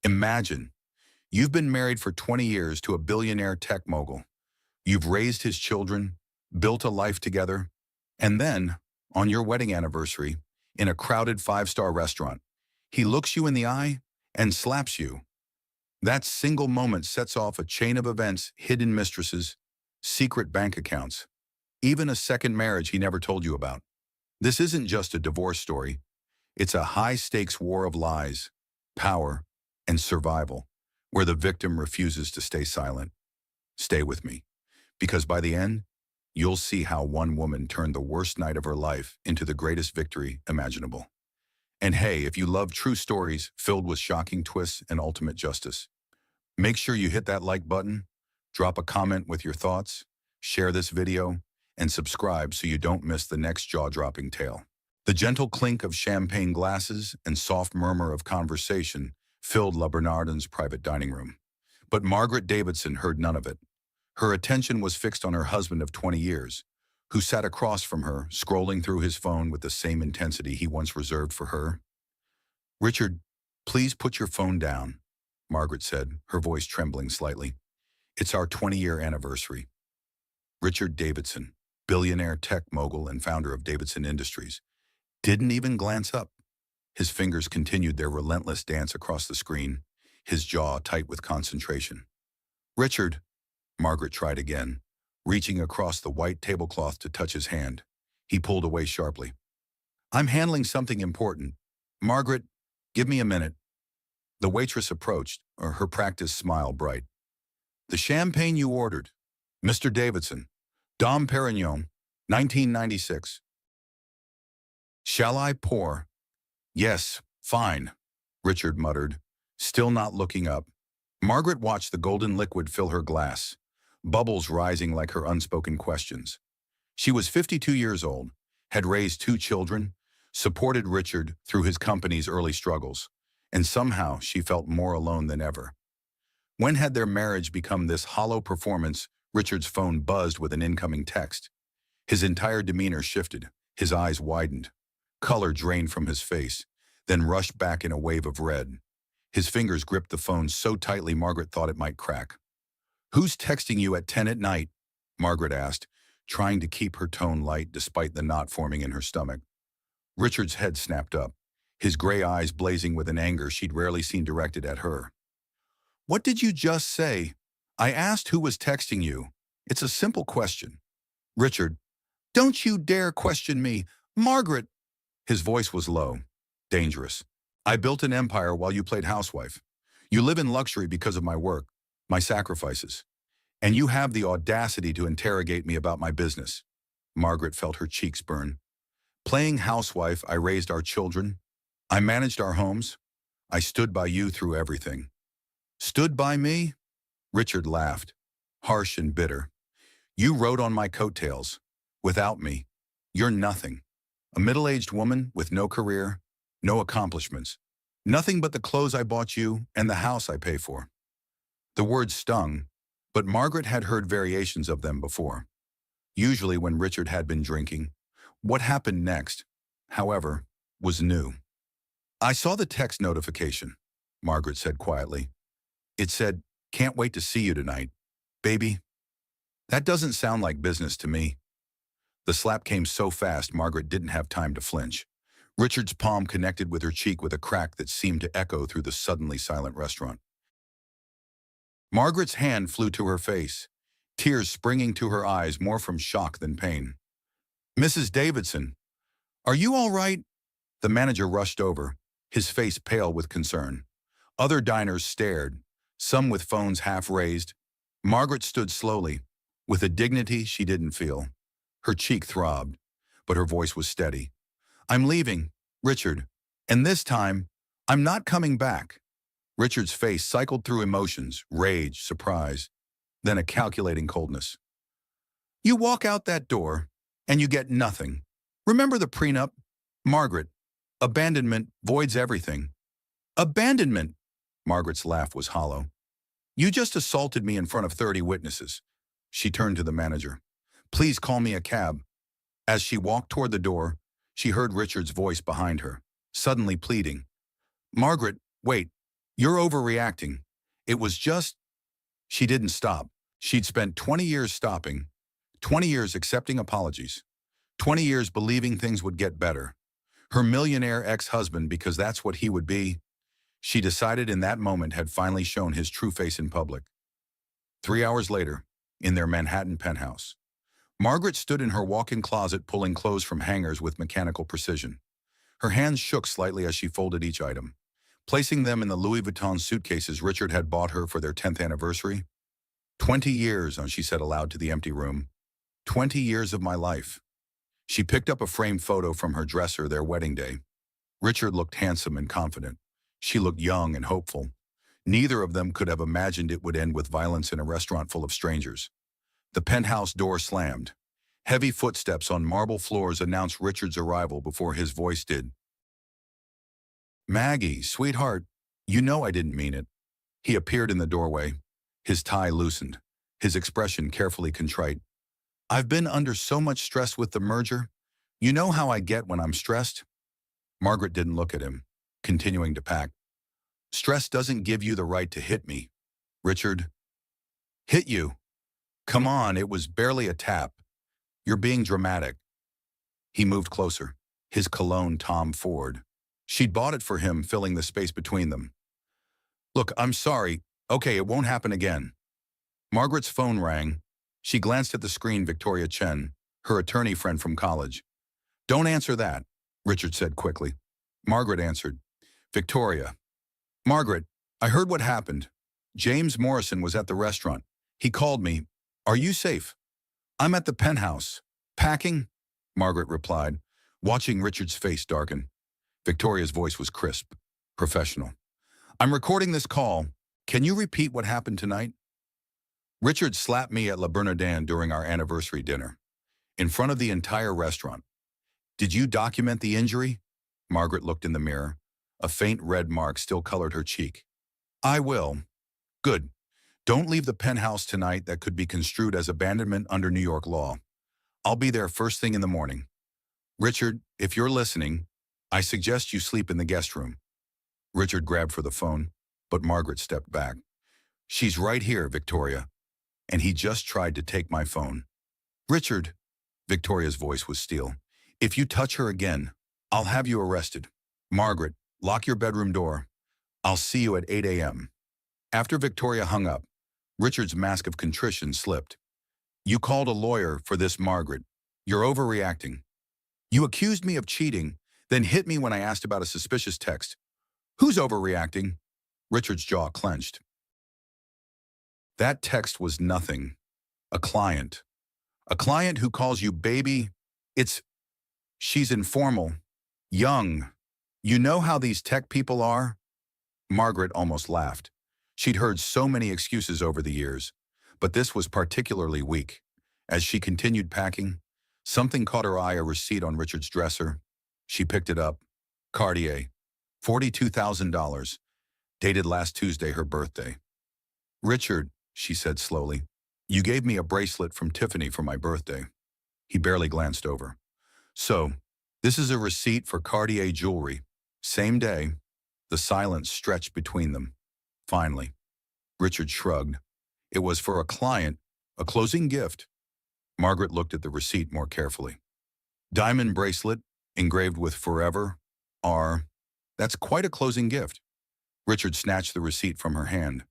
Imagine, you've been married for 20 years to a billionaire tech mogul. You've raised his children, built a life together, and then, on your wedding anniversary, in a crowded five-star restaurant, he looks you in the eye and slaps you. That single moment sets off a chain of events: hidden mistresses, secret bank accounts, even a second marriage he never told you about. This isn't just a divorce story. It's a high-stakes war of lies, power, and survival, where the victim refuses to stay silent. Stay with me, because by the end, you'll see how one woman turned the worst night of her life into the greatest victory imaginable. And hey, if you love true stories filled with shocking twists and ultimate justice, make sure you hit that like button, drop a comment with your thoughts, share this video, and subscribe so you don't miss the next jaw-dropping tale. The gentle clink of champagne glasses and soft murmur of conversation filled La Bernardin's private dining room. But Margaret Davidson heard none of it. Her attention was fixed on her husband of 20 years, who sat across from her, scrolling through his phone with the same intensity he once reserved for her. "Richard, please put your phone down," Margaret said, her voice trembling slightly. "It's our 20-year anniversary." Richard Davidson, billionaire tech mogul and founder of Davidson Industries, didn't even glance up. His fingers continued their relentless dance across the screen, his jaw tight with concentration. "Richard," Margaret tried again, reaching across the white tablecloth to touch his hand. He pulled away sharply. "I'm handling something important. Margaret, give me a minute." The waitress approached, her practiced smile bright. "The champagne you ordered, Mr. Davidson, Dom Perignon, 1996. "Shall I pour?" "Yes, fine," Richard muttered, still not looking up. Margaret watched the golden liquid fill her glass, bubbles rising like her unspoken questions. She was 52 years old, had raised 2 children, supported Richard through his company's early struggles, and somehow she felt more alone than ever. When had their marriage become this hollow performance? Richard's phone buzzed with an incoming text. His entire demeanor shifted, his eyes widened. Color drained from his face, then rushed back in a wave of red. His fingers gripped the phone so tightly Margaret thought it might crack. "Who's texting you at 10 at night?" Margaret asked, trying to keep her tone light despite the knot forming in her stomach. Richard's head snapped up, his gray eyes blazing with an anger she'd rarely seen directed at her. "What did you just say? I asked who was texting you. It's a simple question." "Richard, don't you dare question me. Margaret!" His voice was low, dangerous. "I built an empire while you played housewife. You live in luxury because of my work, my sacrifices. And you have the audacity to interrogate me about my business." Margaret felt her cheeks burn. "Playing housewife, I raised our children. I managed our homes. I stood by you through everything." "Stood by me?" Richard laughed, harsh and bitter. "You rode on my coattails. Without me, you're nothing. A middle-aged woman with no career, no accomplishments. Nothing but the clothes I bought you and the house I pay for." The words stung, but Margaret had heard variations of them before. Usually when Richard had been drinking. What happened next, however, was new. "I saw the text notification," Margaret said quietly. "It said, 'Can't wait to see you tonight, baby.' That doesn't sound like business to me." The slap came so fast Margaret didn't have time to flinch. Richard's palm connected with her cheek with a crack that seemed to echo through the suddenly silent restaurant. Margaret's hand flew to her face, tears springing to her eyes more from shock than pain. "Mrs. Davidson, are you all right?" The manager rushed over, his face pale with concern. Other diners stared, some with phones half raised. Margaret stood slowly, with a dignity she didn't feel. Her cheek throbbed, but her voice was steady. "I'm leaving, Richard, and this time, I'm not coming back." Richard's face cycled through emotions, rage, surprise, then a calculating coldness. "You walk out that door, and you get nothing. Remember the prenup? Margaret, abandonment voids everything." "Abandonment?" Margaret's laugh was hollow. "You just assaulted me in front of 30 witnesses." She turned to the manager. "Please call me a cab." As she walked toward the door, she heard Richard's voice behind her, suddenly pleading. "Margaret, wait. You're overreacting. It was just, she didn't stop. She'd spent 20 years stopping, 20 years accepting apologies, 20 years believing things would get better. Her millionaire ex-husband, because that's what he would be, she decided in that moment had finally shown his true face in public. 3 hours later, in their Manhattan penthouse, Margaret stood in her walk-in closet pulling clothes from hangers with mechanical precision. Her hands shook slightly as she folded each item, placing them in the Louis Vuitton suitcases Richard had bought her for their 10th anniversary. 20 years, she said aloud to the empty room. 20 years of my life. She picked up a framed photo from her dresser their wedding day. Richard looked handsome and confident. She looked young and hopeful. Neither of them could have imagined it would end with violence in a restaurant full of strangers. The penthouse door slammed. Heavy footsteps on marble floors announced Richard's arrival before his voice did. Maggie, sweetheart, you know I didn't mean it. He appeared in the doorway, his tie loosened, his expression carefully contrite. I've been under so much stress with the merger. You know how I get when I'm stressed? Margaret didn't look at him, continuing to pack. Stress doesn't give you the right to hit me. Richard. Hit you? Come on, it was barely a tap. You're being dramatic. He moved closer, his cologne Tom Ford. She'd bought it for him, filling the space between them. Look, I'm sorry. Okay, it won't happen again. Margaret's phone rang. She glanced at the screen. Victoria Chen, her attorney friend from college. Don't answer that, Richard said quickly. Margaret answered. Victoria. Margaret, I heard what happened. James Morrison was at the restaurant. He called me. Are you safe? I'm at the penthouse. Packing? Margaret replied, watching Richard's face darken. Victoria's voice was crisp, professional. I'm recording this call. Can you repeat what happened tonight? Richard slapped me at La Bernardin during our anniversary dinner, in front of the entire restaurant. Did you document the injury? Margaret looked in the mirror. A faint red mark still colored her cheek. I will. Good. Don't leave the penthouse tonight. That could be construed as abandonment under New York law. I'll be there first thing in the morning. Richard, if you're listening, I suggest you sleep in the guest room. Richard grabbed for the phone, but Margaret stepped back. She's right here, Victoria. And he just tried to take my phone. Richard, Victoria's voice was steel. If you touch her again, I'll have you arrested. Margaret, lock your bedroom door. I'll see you at 8 a.m. After Victoria hung up, Richard's mask of contrition slipped. You called a lawyer for this, Margaret. You're overreacting. You accused me of cheating, then hit me when I asked about a suspicious text. Who's overreacting? Richard's jaw clenched. That text was nothing. A client. A client who calls you baby. She's informal. Young. You know how these tech people are? Margaret almost laughed. She'd heard so many excuses over the years, but this was particularly weak. As she continued packing, something caught her eye, a receipt on Richard's dresser. She picked it up. Cartier. $42,000. Dated last Tuesday, her birthday. Richard, she said slowly, you gave me a bracelet from Tiffany for my birthday. He barely glanced over. So, this is a receipt for Cartier jewelry. Same day. The silence stretched between them. Finally, Richard shrugged. It was for a client, a closing gift. Margaret looked at the receipt more carefully. Diamond bracelet, engraved with Forever, R. That's quite a closing gift. Richard snatched the receipt from her hand.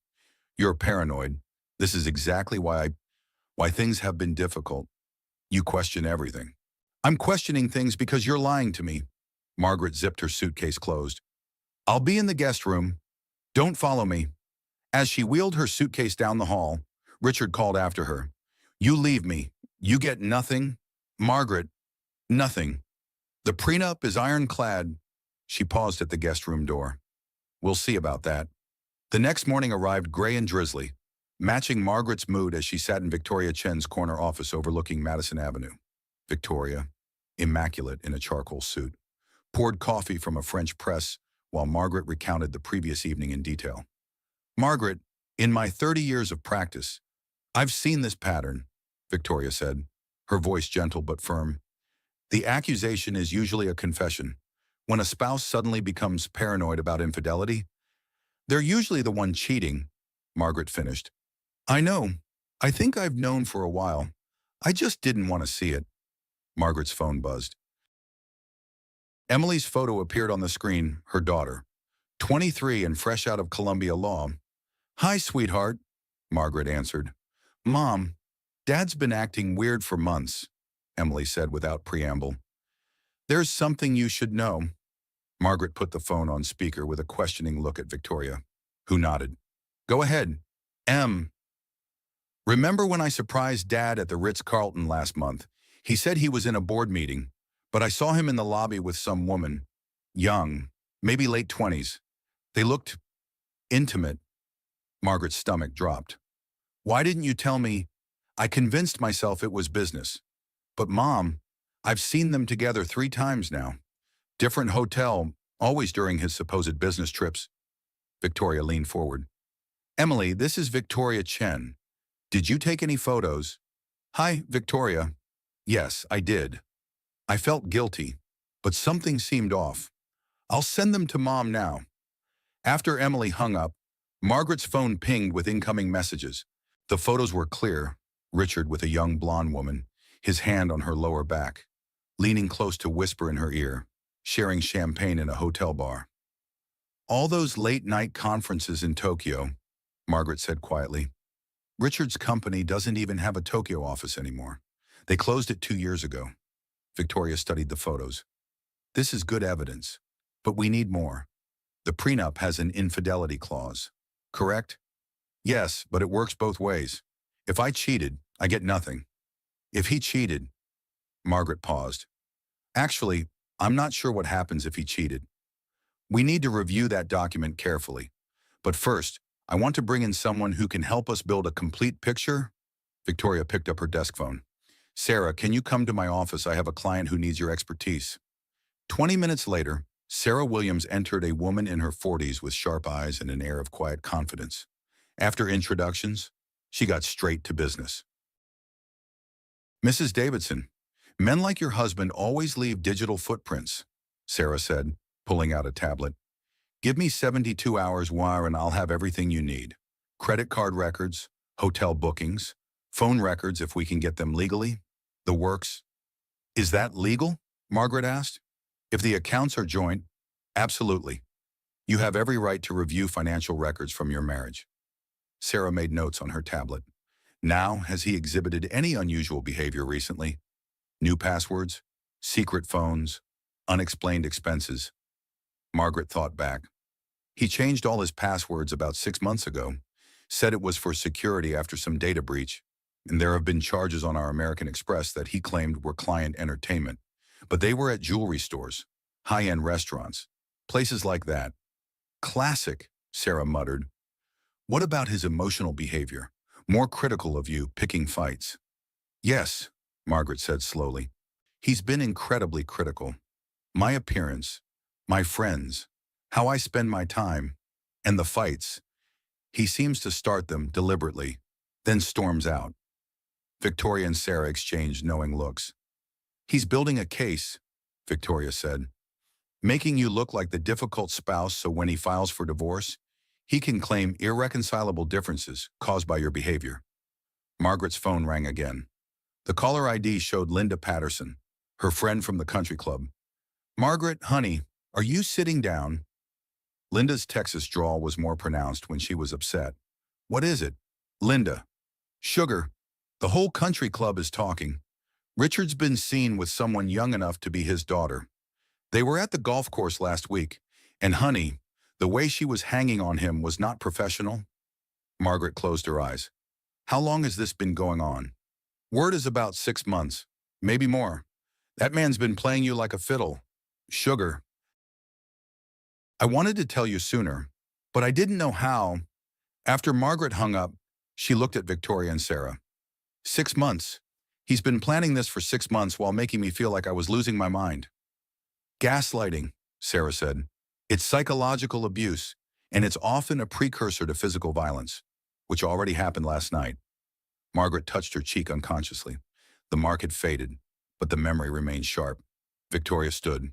You're paranoid. This is exactly why things have been difficult. You question everything. I'm questioning things because you're lying to me. Margaret zipped her suitcase closed. I'll be in the guest room. Don't follow me. As she wheeled her suitcase down the hall, Richard called after her. You leave me. You get nothing. Margaret, nothing. The prenup is ironclad. She paused at the guest room door. We'll see about that. The next morning arrived gray and drizzly, matching Margaret's mood as she sat in Victoria Chen's corner office overlooking Madison Avenue. Victoria, immaculate in a charcoal suit, poured coffee from a French press while Margaret recounted the previous evening in detail. Margaret, in my 30 years of practice, I've seen this pattern, Victoria said, her voice gentle but firm. The accusation is usually a confession. When a spouse suddenly becomes paranoid about infidelity, They're usually the one cheating, Margaret finished. I know. I think I've known for a while. I just didn't want to see it. Margaret's phone buzzed. Emily's photo appeared on the screen, her daughter, 23 and fresh out of Columbia Law. Hi, sweetheart, Margaret answered. Mom, Dad's been acting weird for months, Emily said without preamble. There's something you should know. Margaret put the phone on speaker with a questioning look at Victoria, who nodded. Go ahead. Remember when I surprised Dad at the Ritz-Carlton last month? He said he was in a board meeting, but I saw him in the lobby with some woman. Young, maybe late 20s. They looked intimate. Margaret's stomach dropped. Why didn't you tell me? I convinced myself it was business. But Mom, I've seen them together 3 times now. Different hotel, always during his supposed business trips. Victoria leaned forward. Emily, this is Victoria Chen. Did you take any photos? Hi, Victoria. Yes, I did. I felt guilty, but something seemed off. I'll send them to Mom now. After Emily hung up, Margaret's phone pinged with incoming messages. The photos were clear, Richard with a young blonde woman, his hand on her lower back, leaning close to whisper in her ear, sharing champagne in a hotel bar. All those late-night conferences in Tokyo, Margaret said quietly. Richard's company doesn't even have a Tokyo office anymore. They closed it 2 years ago. Victoria studied the photos. This is good evidence, but we need more. The prenup has an infidelity clause, correct? Yes, but it works both ways. If I cheated, I get nothing. If he cheated, Margaret paused. Actually, I'm not sure what happens if he cheated. We need to review that document carefully. But first, I want to bring in someone who can help us build a complete picture. Victoria picked up her desk phone. Sarah, can you come to my office? I have a client who needs your expertise. 20 minutes later, Sarah Williams entered, a woman in her 40s with sharp eyes and an air of quiet confidence. After introductions, she got straight to business. Mrs. Davidson, men like your husband always leave digital footprints, Sarah said, pulling out a tablet. Give me 72 hours wire and I'll have everything you need. Credit card records, hotel bookings, phone records if we can get them legally, the works. Is that legal? Margaret asked. If the accounts are joint, absolutely. You have every right to review financial records from your marriage. Sarah made notes on her tablet. Now, has he exhibited any unusual behavior recently? New passwords, secret phones, unexplained expenses. Margaret thought back. He changed all his passwords about 6 months ago, said it was for security after some data breach, and there have been charges on our American Express that he claimed were client entertainment, but they were at jewelry stores, high-end restaurants, places like that. Classic, Sarah muttered. What about his emotional behavior? More critical of you, picking fights. Yes, Margaret said slowly. He's been incredibly critical. My appearance, my friends, how I spend my time, and the fights. He seems to start them deliberately, then storms out. Victoria and Sarah exchanged knowing looks. He's building a case, Victoria said, making you look like the difficult spouse so when he files for divorce, he can claim irreconcilable differences caused by your behavior. Margaret's phone rang again. The caller ID showed Linda Patterson, her friend from the country club. Margaret, honey, are you sitting down? Linda's Texas drawl was more pronounced when she was upset. What is it? Linda. Sugar. The whole country club is talking. Richard's been seen with someone young enough to be his daughter. They were at the golf course last week, and honey, the way she was hanging on him was not professional. Margaret closed her eyes. How long has this been going on? Word is about 6 months, maybe more. That man's been playing you like a fiddle. Sugar. I wanted to tell you sooner, but I didn't know how. After Margaret hung up, she looked at Victoria and Sarah. 6 months. He's been planning this for 6 months while making me feel like I was losing my mind. Gaslighting, Sarah said. It's psychological abuse, and it's often a precursor to physical violence, which already happened last night. Margaret touched her cheek unconsciously. The mark had faded, but the memory remained sharp. Victoria stood.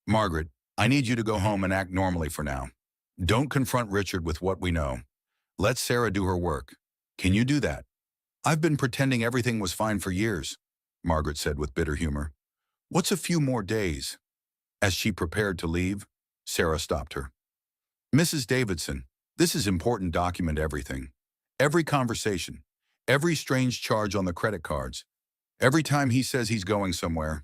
Margaret, I need you to go home and act normally for now. Don't confront Richard with what we know. Let Sarah do her work. Can you do that? I've been pretending everything was fine for years, Margaret said with bitter humor. What's a few more days? As she prepared to leave, Sarah stopped her. Mrs. Davidson, this is important. Document everything. Every conversation. Every strange charge on the credit cards. Every time he says he's going somewhere.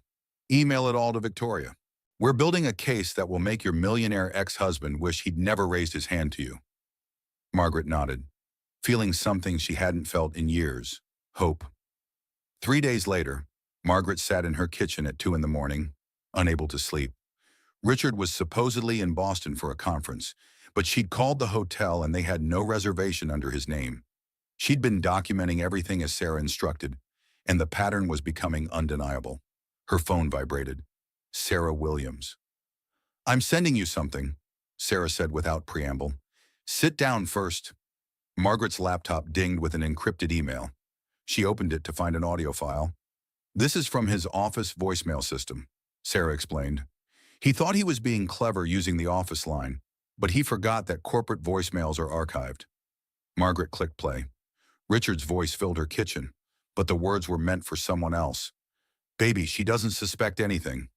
Email it all to Victoria. We're building a case that will make your millionaire ex-husband wish he'd never raised his hand to you. Margaret nodded, feeling something she hadn't felt in years. Hope. 3 days later, Margaret sat in her kitchen at 2 in the morning, unable to sleep. Richard was supposedly in Boston for a conference, but she'd called the hotel and they had no reservation under his name. She'd been documenting everything as Sarah instructed, and the pattern was becoming undeniable. Her phone vibrated. Sarah Williams. I'm sending you something, Sarah said without preamble. Sit down first. Margaret's laptop dinged with an encrypted email. She opened it to find an audio file. This is from his office voicemail system, Sarah explained. He thought he was being clever using the office line, but he forgot that corporate voicemails are archived. Margaret clicked play. Richard's voice filled her kitchen, but the words were meant for someone else. Baby, she doesn't suspect anything.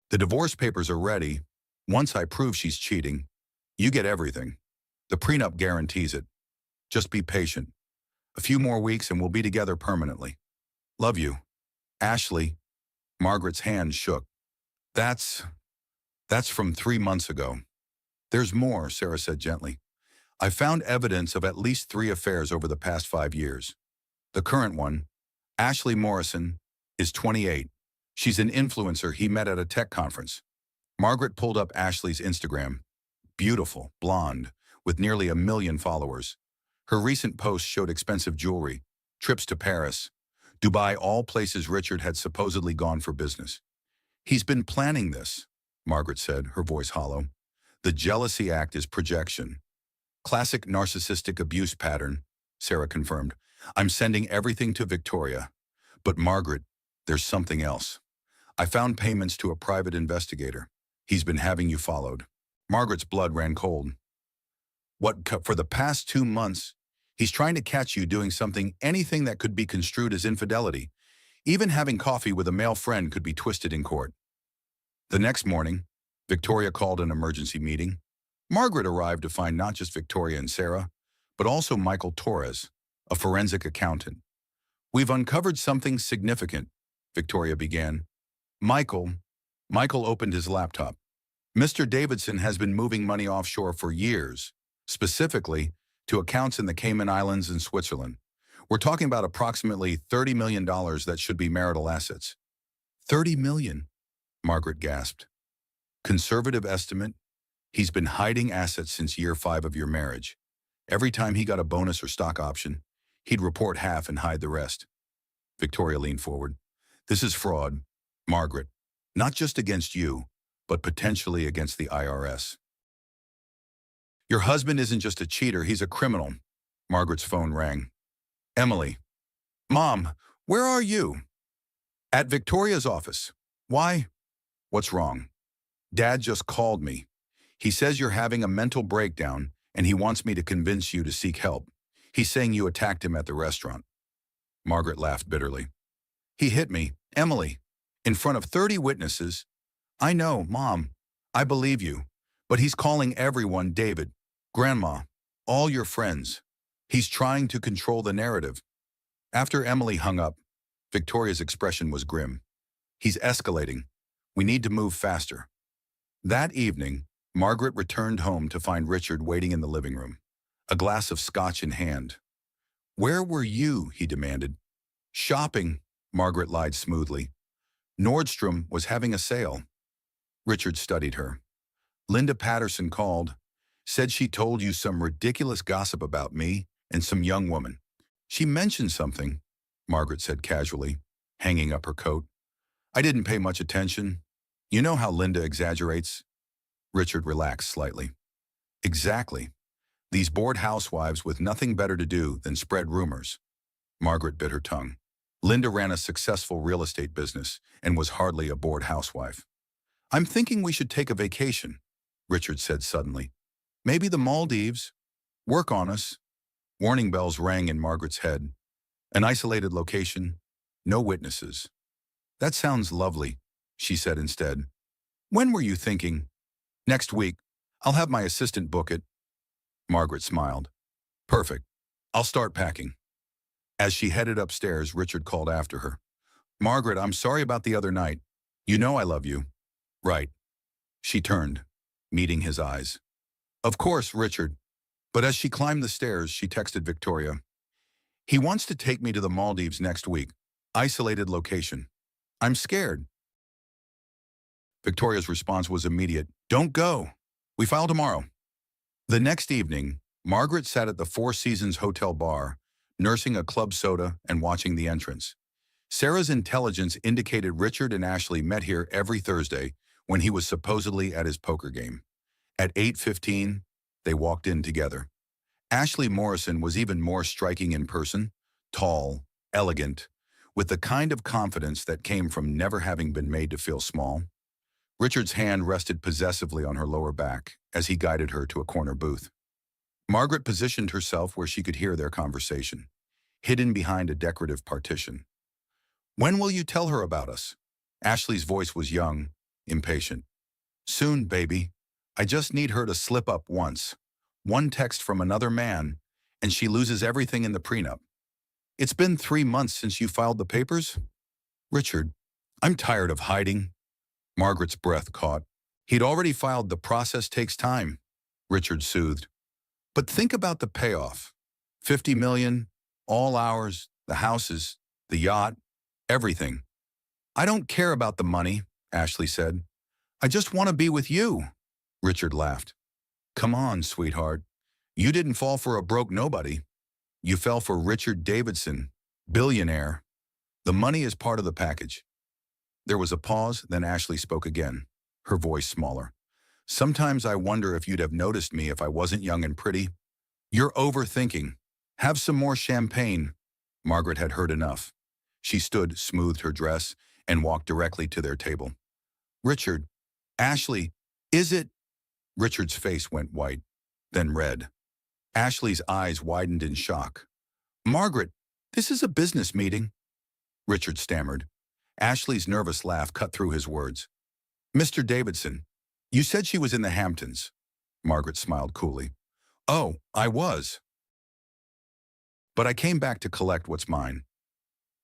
The divorce papers are ready. Once I prove she's cheating, you get everything. The prenup guarantees it. Just be patient. A few more weeks and we'll be together permanently. Love you. Ashley. Margaret's hand shook. That's from 3 months ago. There's more, Sarah said gently. I found evidence of at least 3 affairs over the past 5 years. The current one, Ashley Morrison, is 28. She's an influencer he met at a tech conference. Margaret pulled up Ashley's Instagram. Beautiful, blonde, with nearly 1 million followers. Her recent posts showed expensive jewelry, trips to Paris, Dubai, all places Richard had supposedly gone for business. He's been planning this, Margaret said, her voice hollow. The jealousy act is projection. Classic narcissistic abuse pattern, Sarah confirmed. I'm sending everything to Victoria. But Margaret, there's something else. I found payments to a private investigator. He's been having you followed. Margaret's blood ran cold. What, for the past 2 months, he's trying to catch you doing anything that could be construed as infidelity. Even having coffee with a male friend could be twisted in court. The next morning, Victoria called an emergency meeting. Margaret arrived to find not just Victoria and Sarah, but also Michael Torres, a forensic accountant. We've uncovered something significant, Victoria began. Michael opened his laptop. Mr. Davidson has been moving money offshore for years, specifically to accounts in the Cayman Islands and Switzerland. We're talking about approximately $30 million that should be marital assets. 30 million, Margaret gasped. Conservative estimate, he's been hiding assets since year 5 of your marriage. Every time he got a bonus or stock option, he'd report half and hide the rest. Victoria leaned forward. This is fraud, Margaret, not just against you, but potentially against the IRS. Your husband isn't just a cheater, he's a criminal. Margaret's phone rang. Emily. Mom, where are you? At Victoria's office. Why? What's wrong? Dad just called me. He says you're having a mental breakdown and he wants me to convince you to seek help. He's saying you attacked him at the restaurant. Margaret laughed bitterly. He hit me, Emily, in front of 30 witnesses. I know, Mom. I believe you. But he's calling everyone David, Grandma, all your friends. He's trying to control the narrative. After Emily hung up, Victoria's expression was grim. He's escalating. We need to move faster. That evening, Margaret returned home to find Richard waiting in the living room, a glass of scotch in hand. Where were you? He demanded. Shopping, Margaret lied smoothly. Nordstrom was having a sale. Richard studied her. Linda Patterson called, said she told you some ridiculous gossip about me and some young woman. She mentioned something, Margaret said casually, hanging up her coat. I didn't pay much attention. You know how Linda exaggerates? Richard relaxed slightly. Exactly. These bored housewives with nothing better to do than spread rumors. Margaret bit her tongue. Linda ran a successful real estate business and was hardly a bored housewife. I'm thinking we should take a vacation. Richard said suddenly. Maybe the Maldives. Work on us. Warning bells rang in Margaret's head. An isolated location. No witnesses. That sounds lovely, she said instead. When were you thinking? Next week. I'll have my assistant book it. Margaret smiled. Perfect. I'll start packing. As she headed upstairs, Richard called after her. Margaret, I'm sorry about the other night. You know I love you. Right. She turned, meeting his eyes. Of course, Richard. But as she climbed the stairs, she texted Victoria. He wants to take me to the Maldives next week. Isolated location. I'm scared. Victoria's response was immediate. Don't go. We file tomorrow. The next evening, Margaret sat at the Four Seasons Hotel bar, nursing a club soda and watching the entrance. Sarah's intelligence indicated Richard and Ashley met here every Thursday when he was supposedly at his poker game. At 8:15, they walked in together. Ashley Morrison was even more striking in person, tall, elegant, with the kind of confidence that came from never having been made to feel small. Richard's hand rested possessively on her lower back as he guided her to a corner booth. Margaret positioned herself where she could hear their conversation, hidden behind a decorative partition. When will you tell her about us? Ashley's voice was young, impatient. Soon, baby. I just need her to slip up once. One text from another man, and she loses everything in the prenup. It's been 3 months since you filed the papers? Richard, I'm tired of hiding. Margaret's breath caught. He'd already filed. The process takes time, Richard soothed. But think about the payoff. 50 million, all ours, the houses, the yacht, everything. I don't care about the money, Ashley said. I just want to be with you. Richard laughed. Come on, sweetheart. You didn't fall for a broke nobody. You fell for Richard Davidson, billionaire. The money is part of the package. There was a pause, then Ashley spoke again, her voice smaller. Sometimes I wonder if you'd have noticed me if I wasn't young and pretty. You're overthinking. Have some more champagne. Margaret had heard enough. She stood, smoothed her dress, and walked directly to their table. Richard, Ashley, is it? Richard's face went white, then red. Ashley's eyes widened in shock. Margaret, this is a business meeting. Richard stammered. Ashley's nervous laugh cut through his words. Mr. Davidson, you said she was in the Hamptons. Margaret smiled coolly. Oh, I was. But I came back to collect what's mine.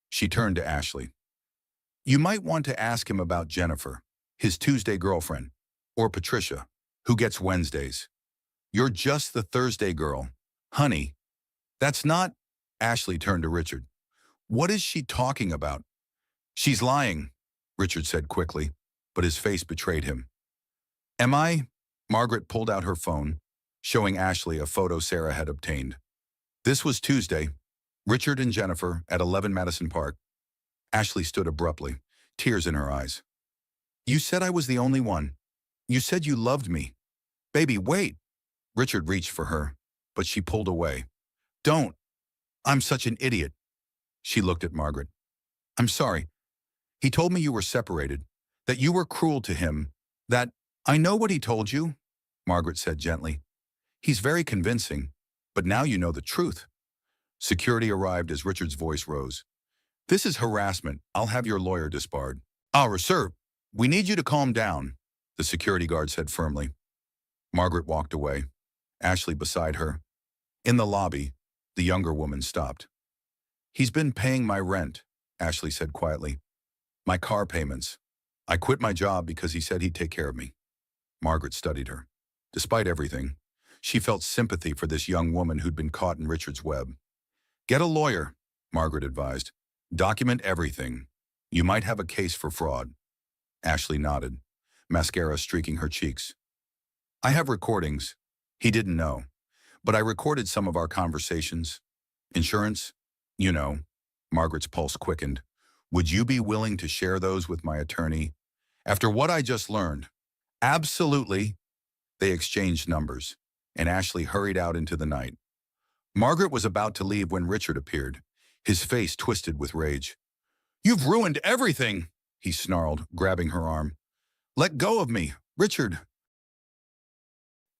She turned to Ashley. You might want to ask him about Jennifer, his Tuesday girlfriend, or Patricia, who gets Wednesdays. You're just the Thursday girl. Honey, that's not... Ashley turned to Richard. What is she talking about? She's lying, Richard said quickly, but his face betrayed him. Am I? Margaret pulled out her phone, showing Ashley a photo Sarah had obtained. This was Tuesday, Richard and Jennifer at 11 Madison Park. Ashley stood abruptly, tears in her eyes. You said I was the only one. You said you loved me. Baby, wait. Richard reached for her, but she pulled away. Don't. I'm such an idiot. She looked at Margaret. I'm sorry. He told me you were separated, that you were cruel to him, that... I know what he told you, Margaret said gently. He's very convincing, but now you know the truth. Security arrived as Richard's voice rose. This is harassment. I'll have your lawyer disbarred. Sir, we need you to calm down, the security guard said firmly. Margaret walked away, Ashley beside her. In the lobby, the younger woman stopped. He's been paying my rent, Ashley said quietly. My car payments. I quit my job because he said he'd take care of me. Margaret studied her. Despite everything, she felt sympathy for this young woman who'd been caught in Richard's web. Get a lawyer, Margaret advised. Document everything. You might have a case for fraud. Ashley nodded, mascara streaking her cheeks. I have recordings. He didn't know, but I recorded some of our conversations. Insurance? You know. Margaret's pulse quickened. Would you be willing to share those with my attorney? After what I just learned? Absolutely. They exchanged numbers, and Ashley hurried out into the night. Margaret was about to leave when Richard appeared, his face twisted with rage. You've ruined everything, he snarled, grabbing her arm. Let go of me, Richard.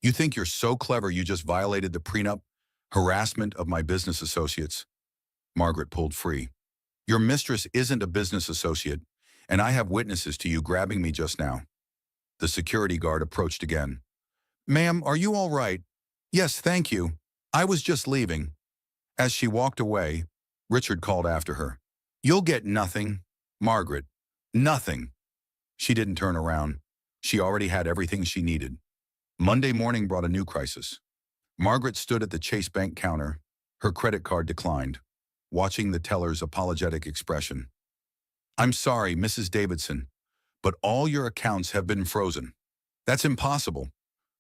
You think you're so clever you just violated the prenup? Harassment of my business associates. Margaret pulled free. Your mistress isn't a business associate, and I have witnesses to you grabbing me just now. The security guard approached again. Ma'am, are you all right? Yes, thank you. I was just leaving. As she walked away, Richard called after her. You'll get nothing, Margaret. Nothing. She didn't turn around. She already had everything she needed. Monday morning brought a new crisis. Margaret stood at the Chase Bank counter. Her credit card declined, watching the teller's apologetic expression. I'm sorry, Mrs. Davidson, but all your accounts have been frozen. That's impossible.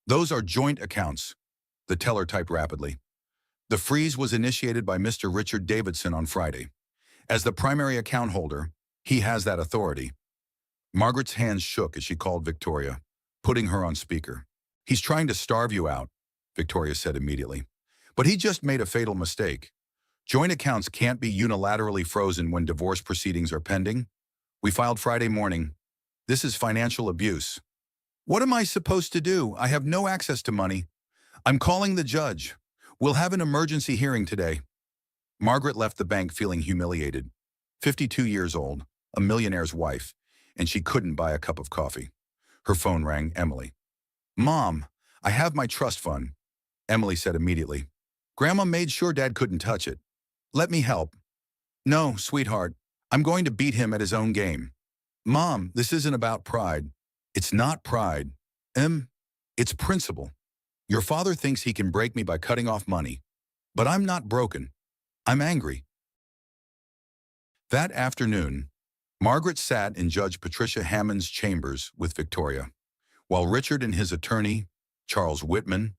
Those are joint accounts. The teller typed rapidly. The freeze was initiated by Mr. Richard Davidson on Friday. As the primary account holder, he has that authority. Margaret's hands shook as she called Victoria, putting her on speaker. He's trying to starve you out, Victoria said immediately. But he just made a fatal mistake. Joint accounts can't be unilaterally frozen when divorce proceedings are pending. We filed Friday morning. This is financial abuse. What am I supposed to do? I have no access to money. I'm calling the judge. We'll have an emergency hearing today. Margaret left the bank feeling humiliated. 52 years old, a millionaire's wife, and she couldn't buy a cup of coffee. Her phone rang. Emily. Mom, I have my trust fund, Emily said immediately. Grandma made sure Dad couldn't touch it. Let me help. No, sweetheart, I'm going to beat him at his own game. Mom, this isn't about pride. It's not pride. It's principle. Your father thinks he can break me by cutting off money. But I'm not broken. I'm angry. That afternoon, Margaret sat in Judge Patricia Hammond's chambers with Victoria, while Richard and his attorney, Charles Whitman,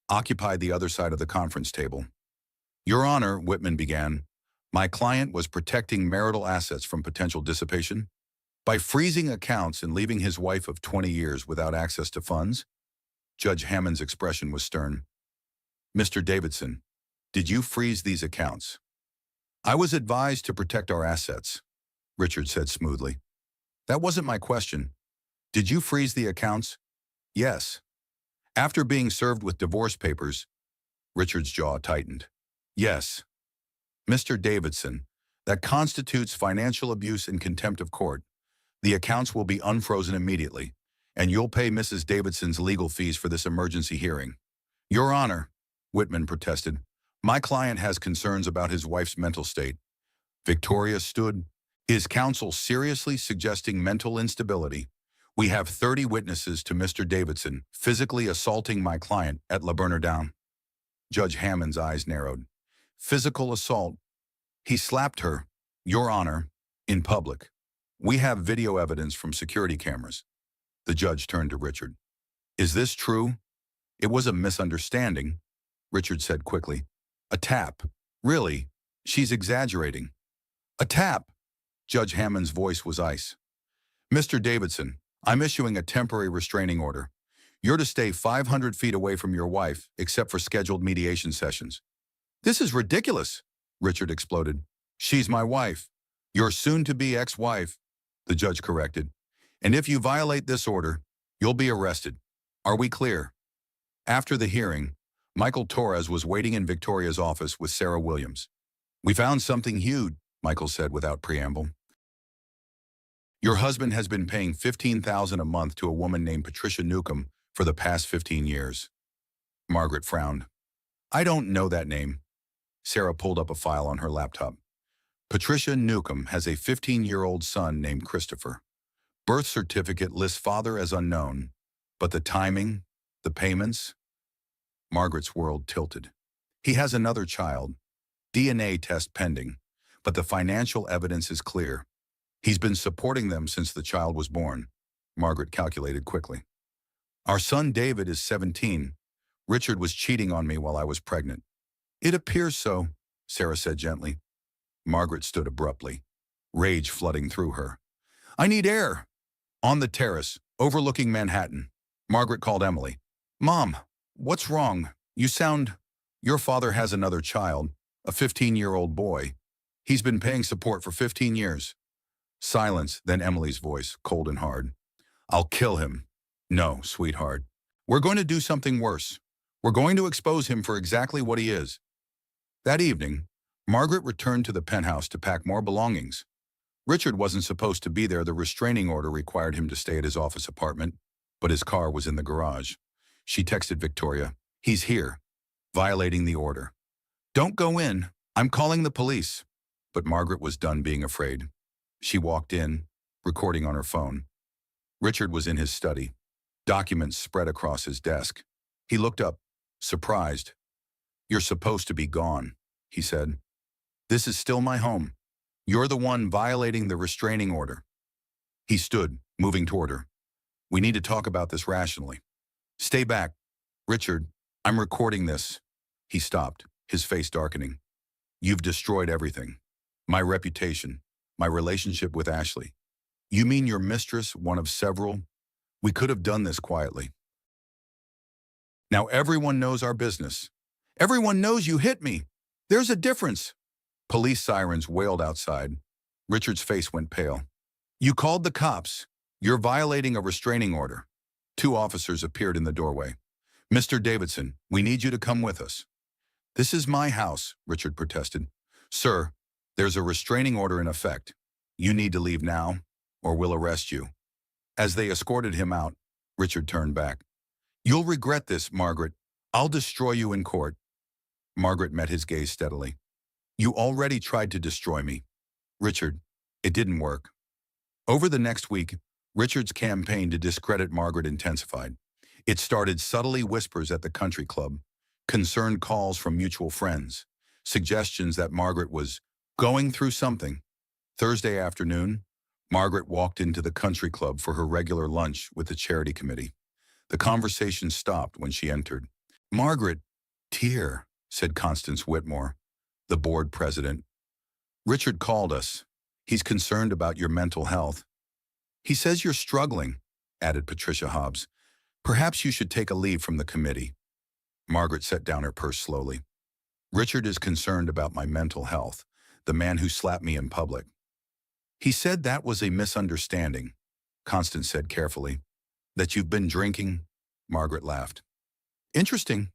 occupied the other side of the conference table. Your Honor, Whitman began, my client was protecting marital assets from potential dissipation by freezing accounts and leaving his wife of 20 years without access to funds. Judge Hammond's expression was stern. Mr. Davidson, did you freeze these accounts? I was advised to protect our assets, Richard said smoothly. That wasn't my question. Did you freeze the accounts? Yes. After being served with divorce papers, Richard's jaw tightened. Yes. Mr. Davidson, that constitutes financial abuse and contempt of court. The accounts will be unfrozen immediately, and you'll pay Mrs. Davidson's legal fees for this emergency hearing. Your Honor, Whitman protested, my client has concerns about his wife's mental state. Victoria stood, his counsel seriously suggesting mental instability. We have 30 witnesses to Mr. Davidson physically assaulting my client at La Bernardin. Judge Hammond's eyes narrowed. Physical assault. He slapped her, Your Honor, in public. We have video evidence from security cameras. The judge turned to Richard. Is this true? It was a misunderstanding, Richard said quickly. A tap. Really? She's exaggerating. A tap. Judge Hammond's voice was ice. Mr. Davidson, I'm issuing a temporary restraining order. You're to stay 500 feet away from your wife, except for scheduled mediation sessions. This is ridiculous, Richard exploded. She's my wife. Your soon-to-be ex-wife, the judge corrected. And if you violate this order, you'll be arrested. Are we clear? After the hearing, Michael Torres was waiting in Victoria's office with Sarah Williams. We found something huge, Michael said without preamble. Your husband has been paying $15,000 a month to a woman named Patricia Newcomb for the past 15 years. Margaret frowned. I don't know that name. Sarah pulled up a file on her laptop. Patricia Newcomb has a 15-year-old son named Christopher. Birth certificate lists father as unknown, but the timing, the payments. Margaret's world tilted. He has another child. DNA test pending, but the financial evidence is clear. He's been supporting them since the child was born, Margaret calculated quickly. Our son David is 17. Richard was cheating on me while I was pregnant. It appears so, Sarah said gently. Margaret stood abruptly, rage flooding through her. I need air. On the terrace, overlooking Manhattan, Margaret called Emily. Mom, what's wrong? Your father has another child, a 15-year-old boy. He's been paying support for 15 years. Silence, then Emily's voice, cold and hard. I'll kill him. No, sweetheart. We're going to do something worse. We're going to expose him for exactly what he is. That evening, Margaret returned to the penthouse to pack more belongings. Richard wasn't supposed to be there. The restraining order required him to stay at his office apartment, but his car was in the garage. She texted Victoria, "He's here," violating the order. "Don't go in. I'm calling the police." But Margaret was done being afraid. She walked in, recording on her phone. Richard was in his study, documents spread across his desk. He looked up, surprised. "You're supposed to be gone," he said. "This is still my home. You're the one violating the restraining order." He stood, moving toward her. "We need to talk about this rationally." "Stay back. Richard, I'm recording this." He stopped, his face darkening. "You've destroyed everything. My reputation, my relationship with Ashley. You mean your mistress, one of several? We could have done this quietly. Now everyone knows our business. Everyone knows you hit me. There's a difference." Police sirens wailed outside. Richard's face went pale. "You called the cops. You're violating a restraining order." Two officers appeared in the doorway. "Mr. Davidson, we need you to come with us." "This is my house," Richard protested. "Sir, there's a restraining order in effect. You need to leave now, or we'll arrest you." As they escorted him out, Richard turned back. "You'll regret this, Margaret. I'll destroy you in court." Margaret met his gaze steadily. "You already tried to destroy me." "Richard, it didn't work." Over the next week, Richard's campaign to discredit Margaret intensified. It started subtly whispers at the country club, concerned calls from mutual friends, suggestions that Margaret was going through something. Thursday afternoon, Margaret walked into the country club for her regular lunch with the charity committee. The conversation stopped when she entered. "Margaret, dear," said Constance Whitmore, the board president. "Richard called us. He's concerned about your mental health." "He says you're struggling," added Patricia Hobbs. "Perhaps you should take a leave from the committee." Margaret set down her purse slowly. "Richard is concerned about my mental health, the man who slapped me in public." "He said that was a misunderstanding," Constance said carefully. "That you've been drinking?" Margaret laughed. "Interesting.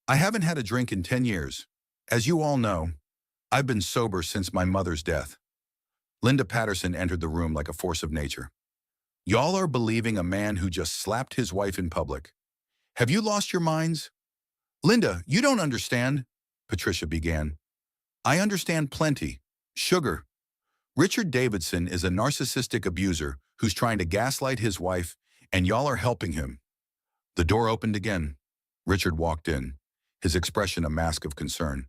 I haven't had a drink in 10 years. As you all know, I've been sober since my mother's death." Linda Patterson entered the room like a force of nature. "Y'all are believing a man who just slapped his wife in public. Have you lost your minds?" "Linda, you don't understand," Patricia began. "I understand plenty. Sugar. Richard Davidson is a narcissistic abuser who's trying to gaslight his wife, and y'all are helping him." The door opened again. Richard walked in, his expression a mask of concern.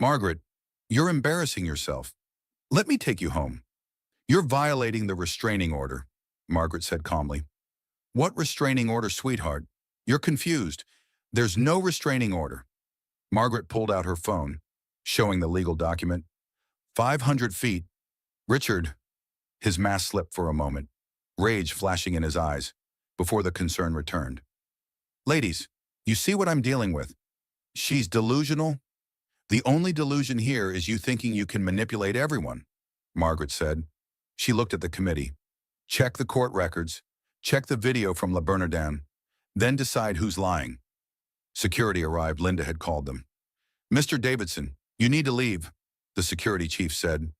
"Margaret, you're embarrassing yourself. Let me take you home." "You're violating the restraining order," Margaret said calmly. "What restraining order, sweetheart? You're confused. There's no restraining order." Margaret pulled out her phone, showing the legal document. 500 feet. "Richard." His mask slipped for a moment, rage flashing in his eyes, before the concern returned. "Ladies, you see what I'm dealing with. She's delusional. The only delusion here is you thinking you can manipulate everyone," Margaret said. She looked at the committee. "Check the court records. Check the video from La Bernardin. Then decide who's lying." Security arrived. Linda had called them. "Mr. Davidson, you need to leave," the security chief said.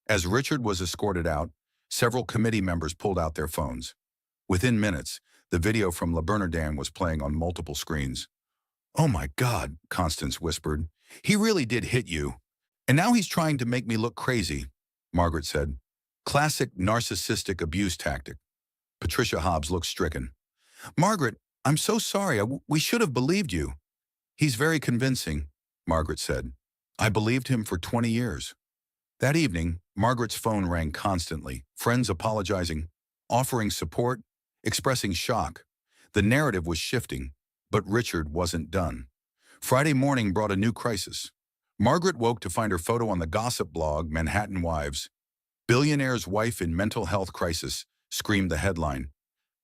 As Richard was escorted out, several committee members pulled out their phones. Within minutes, the video from La Bernardin was playing on multiple screens. "Oh my God," Constance whispered. "He really did hit you. And now he's trying to make me look crazy," Margaret said. "Classic narcissistic abuse tactic." Patricia Hobbs looked stricken. "Margaret, I'm so sorry. We should have believed you." "He's very convincing," Margaret said. "I believed him for 20 years. That evening, Margaret's phone rang constantly, friends apologizing, offering support, expressing shock. The narrative was shifting, but Richard wasn't done. Friday morning brought a new crisis. Margaret woke to find her photo on the gossip blog Manhattan Wives. "Billionaire's wife in mental health crisis," screamed the headline.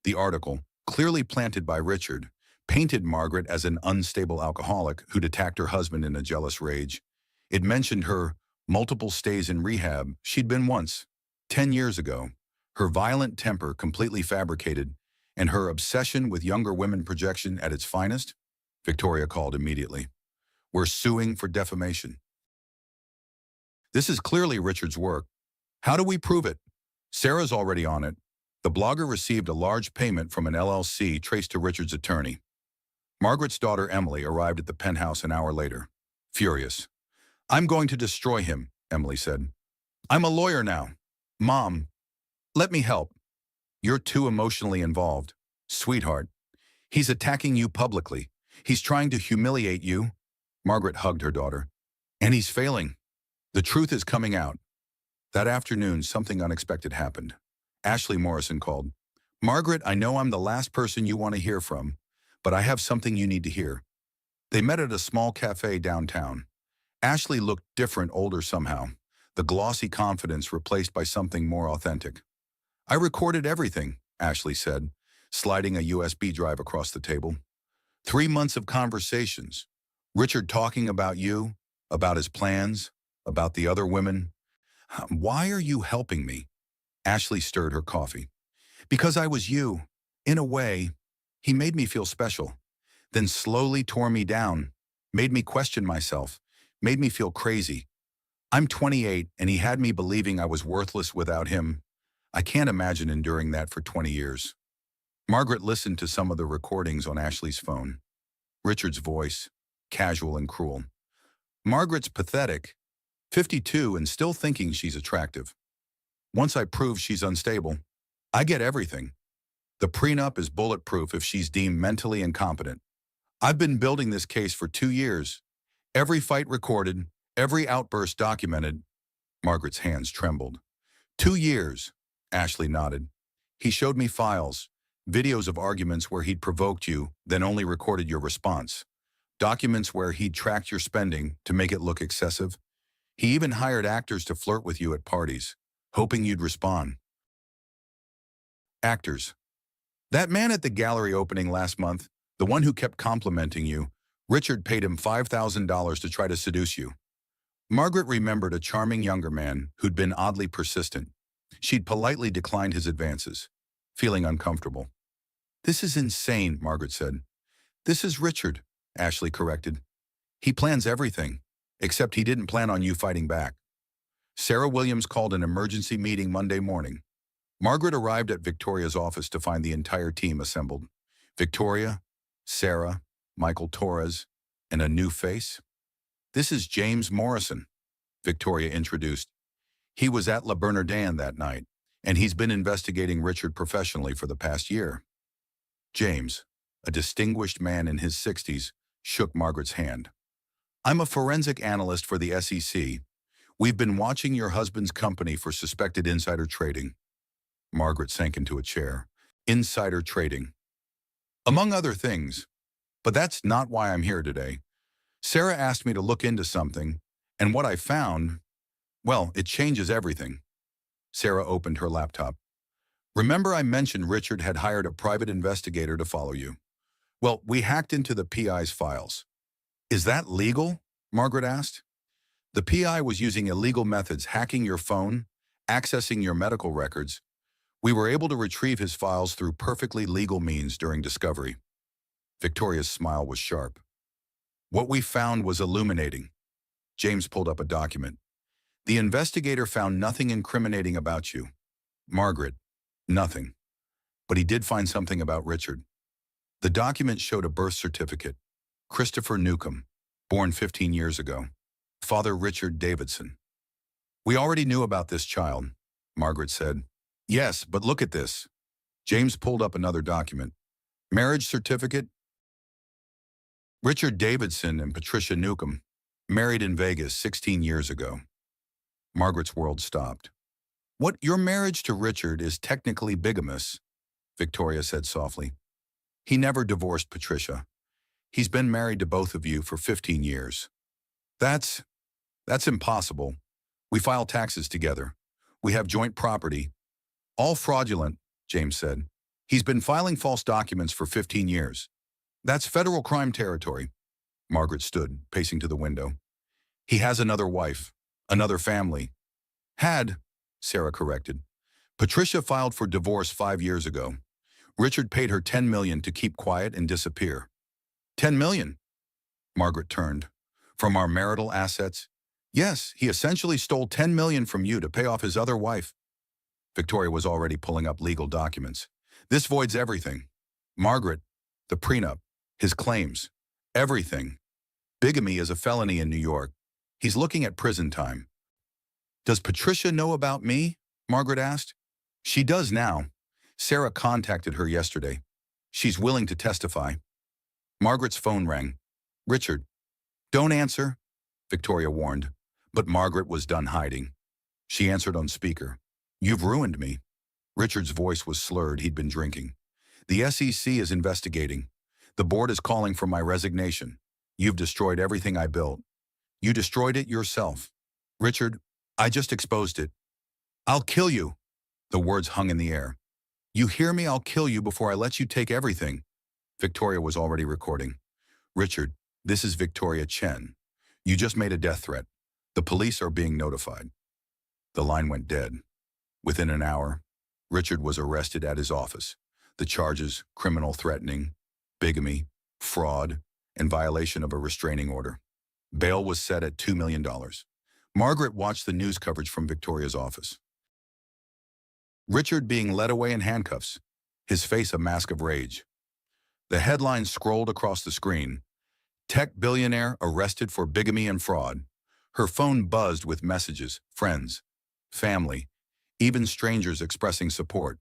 The article, clearly planted by Richard, painted Margaret as an unstable alcoholic who'd attacked her husband in a jealous rage. It mentioned her multiple stays in rehab she'd been once, 10 years ago, her violent temper completely fabricated, And her obsession with younger women projection at its finest? Victoria called immediately. We're suing for defamation. This is clearly Richard's work. How do we prove it? Sarah's already on it. The blogger received a large payment from an LLC traced to Richard's attorney. Margaret's daughter Emily arrived at the penthouse an hour later, furious. I'm going to destroy him, Emily said. I'm a lawyer now. Mom, let me help. You're too emotionally involved. Sweetheart, he's attacking you publicly. He's trying to humiliate you. Margaret hugged her daughter. And he's failing. The truth is coming out. That afternoon, something unexpected happened. Ashley Morrison called. Margaret, I know I'm the last person you want to hear from, but I have something you need to hear. They met at a small cafe downtown. Ashley looked different, older somehow, the glossy confidence replaced by something more authentic. I recorded everything, Ashley said, sliding a USB drive across the table. 3 months of conversations. Richard talking about you, about his plans, about the other women. Why are you helping me? Ashley stirred her coffee. Because I was you. In a way, he made me feel special, then slowly tore me down, made me question myself, made me feel crazy. I'm 28 and he had me believing I was worthless without him. I can't imagine enduring that for 20 years. Margaret listened to some of the recordings on Ashley's phone. Richard's voice, casual and cruel. Margaret's pathetic, 52 and still thinking she's attractive. Once I prove she's unstable, I get everything. The prenup is bulletproof if she's deemed mentally incompetent. I've been building this case for 2 years. Every fight recorded, every outburst documented. Margaret's hands trembled. 2 years, Ashley nodded. He showed me files, videos of arguments where he'd provoked you, then only recorded your response. Documents where he'd tracked your spending to make it look excessive. He even hired actors to flirt with you at parties, hoping you'd respond. Actors. That man at the gallery opening last month, the one who kept complimenting you, Richard paid him $5,000 to try to seduce you. Margaret remembered a charming younger man who'd been oddly persistent. She'd politely declined his advances, feeling uncomfortable. This is insane, Margaret said. This is Richard, Ashley corrected. He plans everything, except he didn't plan on you fighting back. Sarah Williams called an emergency meeting Monday morning. Margaret arrived at Victoria's office to find the entire team assembled. Victoria, Sarah, Michael Torres, and a new face. This is James Morrison, Victoria introduced. He was at La Bernardin that night, and he's been investigating Richard professionally for the past year. James, a distinguished man in his 60s, shook Margaret's hand. I'm a forensic analyst for the SEC. We've been watching your husband's company for suspected insider trading. Margaret sank into a chair. Insider trading. Among other things. But that's not why I'm here today. Sarah asked me to look into something, and what I found, well, it changes everything. Sarah opened her laptop. Remember I mentioned Richard had hired a private investigator to follow you? Well, we hacked into the PI's files. Is that legal? Margaret asked. The PI was using illegal methods, hacking your phone, accessing your medical records. We were able to retrieve his files through perfectly legal means during discovery. Victoria's smile was sharp. What we found was illuminating. James pulled up a document. The investigator found nothing incriminating about you. Margaret, nothing. But he did find something about Richard. The document showed a birth certificate. Christopher Newcomb, born 15 years ago. Father Richard Davidson. We already knew about this child, Margaret said. Yes, but look at this. James pulled up another document. Marriage certificate. Richard Davidson and Patricia Newcomb, married in Vegas 16 years ago. Margaret's world stopped. What, your marriage to Richard is technically bigamous, Victoria said softly. He never divorced Patricia. He's been married to both of you for 15 years. That's impossible. We file taxes together. We have joint property. All fraudulent, James said. He's been filing false documents for 15 years. That's federal crime territory. Margaret stood, pacing to the window. He has another wife, another family. Had, Sarah corrected. Patricia filed for divorce 5 years ago. Richard paid her $10 million to keep quiet and disappear. $10 million? Margaret turned. From our marital assets? Yes, he essentially stole $10 million from you to pay off his other wife. Victoria was already pulling up legal documents. This voids everything. Margaret, the prenup, his claims, everything. Bigamy is a felony in New York. He's looking at prison time. Does Patricia know about me? Margaret asked. She does now. Sarah contacted her yesterday. She's willing to testify. Margaret's phone rang. Richard. Don't answer, Victoria warned. But Margaret was done hiding. She answered on speaker. You've ruined me. Richard's voice was slurred. He'd been drinking. The SEC is investigating. The board is calling for my resignation. You've destroyed everything I built. You destroyed it yourself. Richard, I just exposed it. I'll kill you. The words hung in the air. You hear me? I'll kill you before I let you take everything. Victoria was already recording. Richard, this is Victoria Chen. You just made a death threat. The police are being notified. The line went dead. Within an hour, Richard was arrested at his office. The charges, criminal threatening, bigamy, fraud, and violation of a restraining order. Bail was set at $2 million. Margaret watched the news coverage from Victoria's office. Richard being led away in handcuffs, his face a mask of rage. The headline scrolled across the screen. Tech billionaire arrested for bigamy and fraud. Her phone buzzed with messages, friends, family, even strangers expressing support.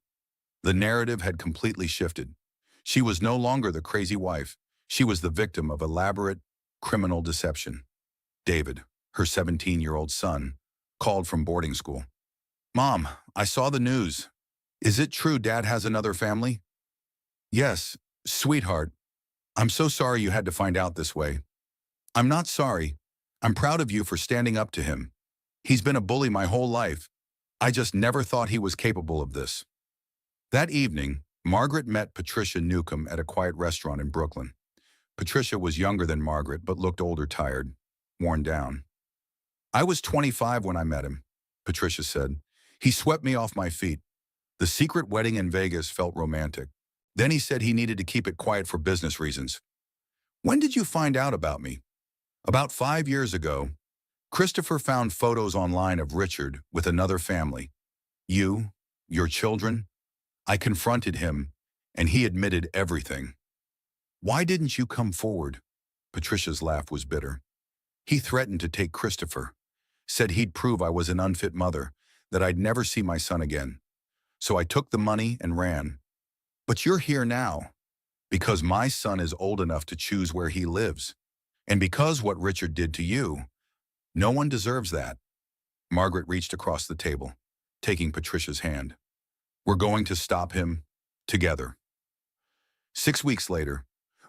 The narrative had completely shifted. She was no longer the crazy wife. She was the victim of elaborate criminal deception. David, her 17-year-old son, called from boarding school. Mom, I saw the news. Is it true Dad has another family? Yes, sweetheart. I'm so sorry you had to find out this way. I'm not sorry. I'm proud of you for standing up to him. He's been a bully my whole life. I just never thought he was capable of this. That evening, Margaret met Patricia Newcomb at a quiet restaurant in Brooklyn. Patricia was younger than Margaret but looked older, tired, worn down. I was 25 when I met him, Patricia said. He swept me off my feet. The secret wedding in Vegas felt romantic. Then he said he needed to keep it quiet for business reasons. When did you find out about me? About 5 years ago. Christopher found photos online of Richard with another family. You, your children. I confronted him, and he admitted everything. Why didn't you come forward? Patricia's laugh was bitter. He threatened to take Christopher, said he'd prove I was an unfit mother, that I'd never see my son again. So I took the money and ran. But you're here now, because my son is old enough to choose where he lives. And because what Richard did to you, no one deserves that. Margaret reached across the table, taking Patricia's hand. We're going to stop him, together. 6 weeks later,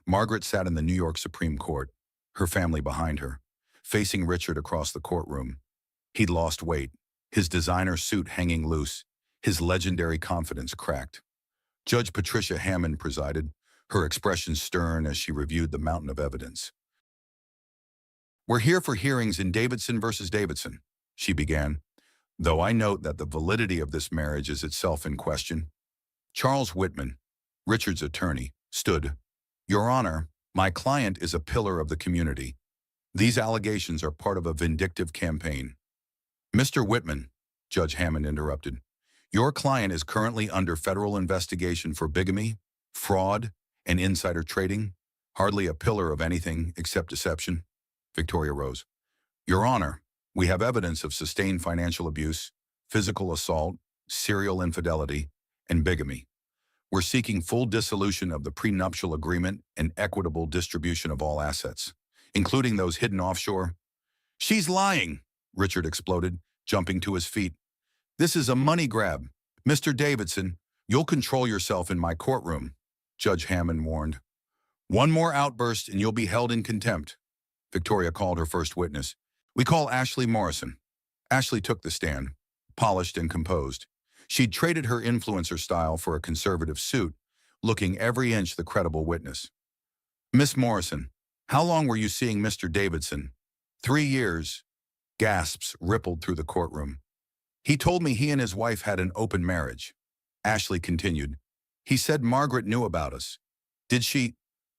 Margaret sat in the New York Supreme Court, her family behind her, facing Richard across the courtroom. He'd lost weight, his designer suit hanging loose, his legendary confidence cracked. Judge Patricia Hammond presided, her expression stern as she reviewed the mountain of evidence. We're here for hearings in Davidson versus Davidson, she began, though I note that the validity of this marriage is itself in question. Charles Whitman, Richard's attorney, stood. Your Honor, my client is a pillar of the community. These allegations are part of a vindictive campaign. Mr. Whitman, Judge Hammond interrupted, your client is currently under federal investigation for bigamy, fraud, and insider trading, hardly a pillar of anything except deception. Victoria rose. Your Honor, we have evidence of sustained financial abuse, physical assault, serial infidelity, and bigamy. We're seeking full dissolution of the prenuptial agreement and equitable distribution of all assets, including those hidden offshore. She's lying, Richard exploded, jumping to his feet. This is a money grab. Mr. Davidson, you'll control yourself in my courtroom, Judge Hammond warned. One more outburst and you'll be held in contempt. Victoria called her first witness. We call Ashley Morrison. Ashley took the stand, polished and composed. She'd traded her influencer style for a conservative suit, looking every inch the credible witness. Miss Morrison, how long were you seeing Mr. Davidson? 3 years. Gasps rippled through the courtroom. He told me he and his wife had an open marriage. Ashley continued. He said Margaret knew about us. Did she?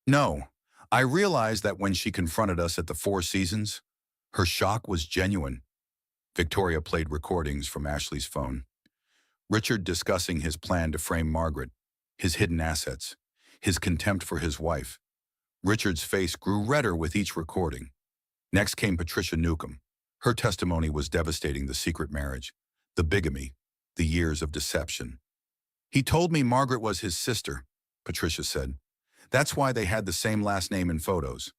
No. I realized that when she confronted us at the Four Seasons, her shock was genuine. Victoria played recordings from Ashley's phone. Richard discussing his plan to frame Margaret, his hidden assets, his contempt for his wife. Richard's face grew redder with each recording. Next came Patricia Newcomb. Her testimony was devastating: the secret marriage, the bigamy, the years of deception. He told me Margaret was his sister, Patricia said. That's why they had the same last name in photos.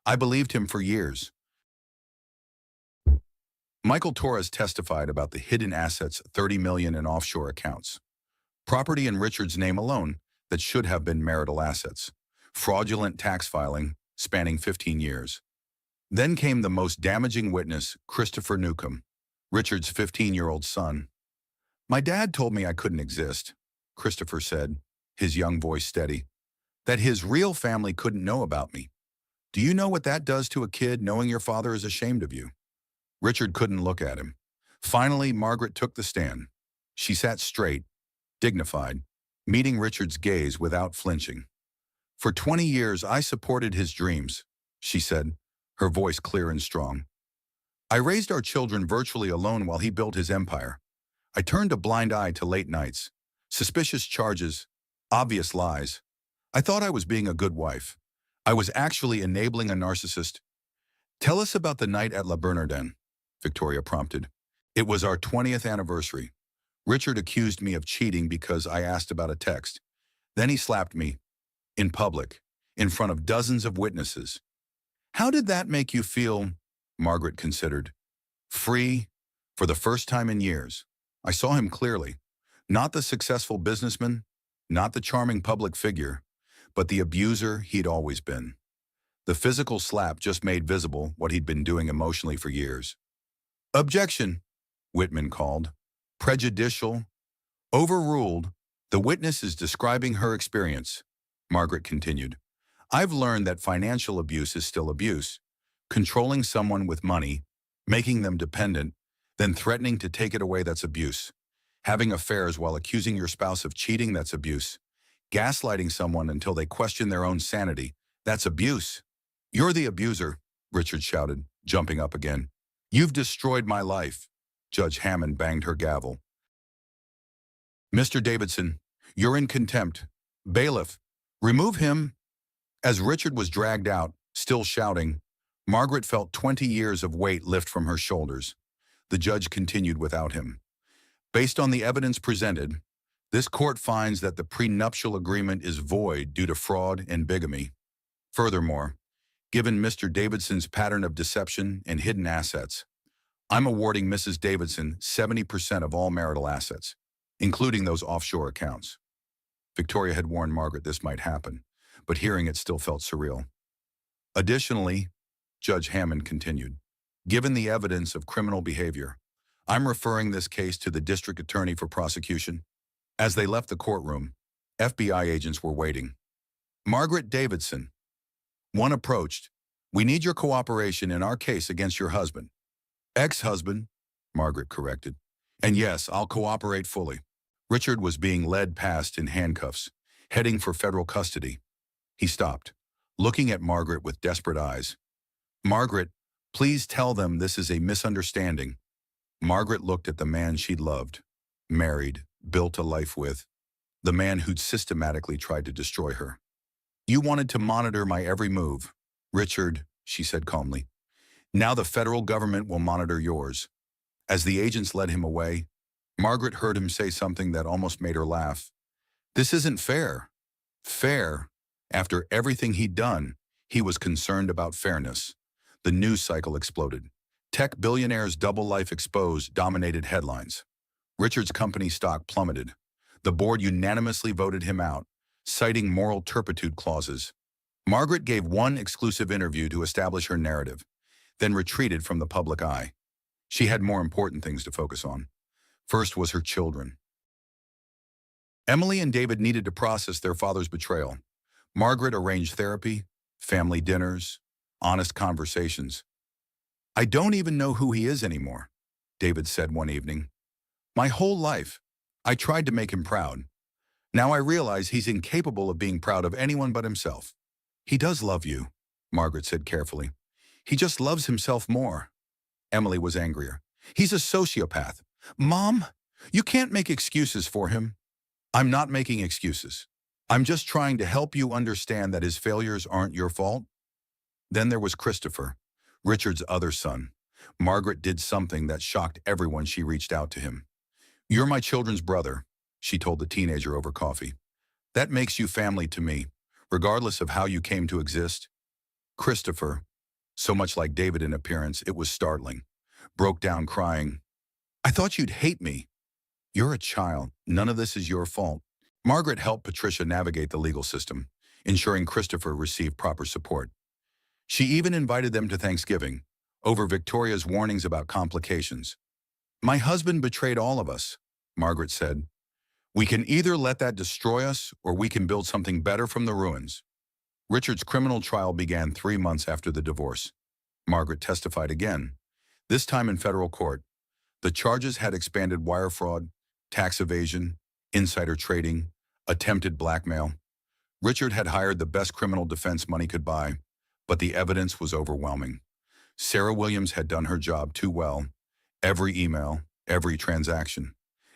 I believed him for years. Michael Torres testified about the hidden assets, 30 million in offshore accounts. Property in Richard's name alone that should have been marital assets. Fraudulent tax filing spanning 15 years. Then came the most damaging witness, Christopher Newcomb, Richard's 15-year-old son. My dad told me I couldn't exist, Christopher said, his young voice steady, that his real family couldn't know about me. Do you know what that does to a kid, knowing your father is ashamed of you? Richard couldn't look at him. Finally, Margaret took the stand. She sat straight, dignified, meeting Richard's gaze without flinching. For 20 years, I supported his dreams, she said, her voice clear and strong. I raised our children virtually alone while he built his empire. I turned a blind eye to late nights, suspicious charges, obvious lies. I thought I was being a good wife. I was actually enabling a narcissist. Tell us about the night at La Bernardin, Victoria prompted. It was our 20th anniversary. Richard accused me of cheating because I asked about a text. Then he slapped me, in public, in front of dozens of witnesses. How did that make you feel? Margaret considered. Free, for the first time in years. I saw him clearly. Not the successful businessman, not the charming public figure, but the abuser he'd always been. The physical slap just made visible what he'd been doing emotionally for years. Objection, Whitman called. Prejudicial. Overruled. The witness is describing her experience, Margaret continued. I've learned that financial abuse is still abuse. Controlling someone with money, making them dependent, then threatening to take it away, that's abuse. Having affairs while accusing your spouse of cheating, that's abuse. Gaslighting someone until they question their own sanity, that's abuse. You're the abuser, Richard shouted, jumping up again. You've destroyed my life. Judge Hammond banged her gavel. Mr. Davidson, you're in contempt. Bailiff, remove him. As Richard was dragged out, still shouting, Margaret felt 20 years of weight lift from her shoulders. The judge continued without him. Based on the evidence presented, this court finds that the prenuptial agreement is void due to fraud and bigamy. Furthermore, given Mr. Davidson's pattern of deception and hidden assets, I'm awarding Mrs. Davidson 70% of all marital assets, including those offshore accounts. Victoria had warned Margaret this might happen, but hearing it still felt surreal. Additionally, Judge Hammond continued, given the evidence of criminal behavior, I'm referring this case to the district attorney for prosecution. As they left the courtroom, FBI agents were waiting. Margaret Davidson. One approached. We need your cooperation in our case against your husband. Ex-husband, Margaret corrected. And yes, I'll cooperate fully. Richard was being led past in handcuffs, heading for federal custody. He stopped, looking at Margaret with desperate eyes. Margaret, please tell them this is a misunderstanding. Margaret looked at the man she'd loved, married, built a life with, the man who'd systematically tried to destroy her. You wanted to monitor my every move, Richard, she said calmly. Now the federal government will monitor yours. As the agents led him away, Margaret heard him say something that almost made her laugh. This isn't fair. Fair? After everything he'd done, he was concerned about fairness. The news cycle exploded. Tech billionaires' double life exposed dominated headlines. Richard's company stock plummeted. The board unanimously voted him out, citing moral turpitude clauses. Margaret gave one exclusive interview to establish her narrative, then retreated from the public eye. She had more important things to focus on. First was her children. Emily and David needed to process their father's betrayal. Margaret arranged therapy, family dinners, honest conversations. I don't even know who he is anymore, David said one evening. My whole life, I tried to make him proud. Now I realize he's incapable of being proud of anyone but himself. He does love you, Margaret said carefully. He just loves himself more. Emily was angrier. He's a sociopath. Mom, you can't make excuses for him. I'm not making excuses. I'm just trying to help you understand that his failures aren't your fault. Then there was Christopher, Richard's other son. Margaret did something that shocked everyone she reached out to him. You're my children's brother, she told the teenager over coffee. That makes you family to me, regardless of how you came to exist. Christopher, so much like David in appearance, it was startling, broke down crying. I thought you'd hate me. You're a child. None of this is your fault. Margaret helped Patricia navigate the legal system, ensuring Christopher received proper support. She even invited them to Thanksgiving, over Victoria's warnings about complications. My husband betrayed all of us, Margaret said. We can either let that destroy us or we can build something better from the ruins. Richard's criminal trial began 3 months after the divorce. Margaret testified again, this time in federal court. The charges had expanded wire fraud, tax evasion, insider trading, attempted blackmail. Richard had hired the best criminal defense money could buy, but the evidence was overwhelming. Sarah Williams had done her job too well. Every email, every transaction,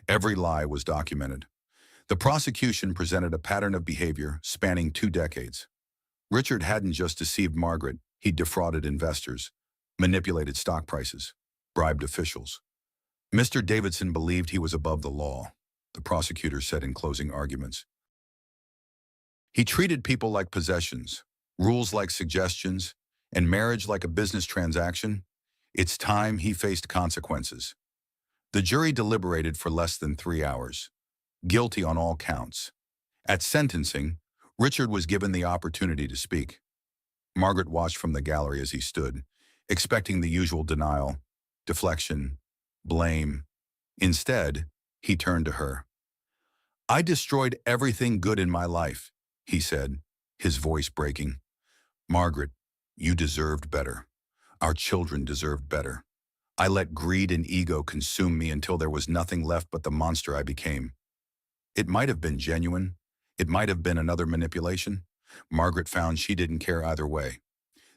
every lie was documented. The prosecution presented a pattern of behavior spanning 2 decades. Richard hadn't just deceived Margaret, he'd defrauded investors, manipulated stock prices, bribed officials. Mr. Davidson believed he was above the law, the prosecutor said in closing arguments. He treated people like possessions, rules like suggestions, and marriage like a business transaction. It's time he faced consequences. The jury deliberated for less than 3 hours, guilty on all counts. At sentencing, Richard was given the opportunity to speak. Margaret watched from the gallery as he stood, expecting the usual denial, deflection, blame. Instead, he turned to her. I destroyed everything good in my life, he said, his voice breaking. Margaret, you deserved better. Our children deserved better. I let greed and ego consume me until there was nothing left but the monster I became. It might have been genuine. It might have been another manipulation. Margaret found she didn't care either way.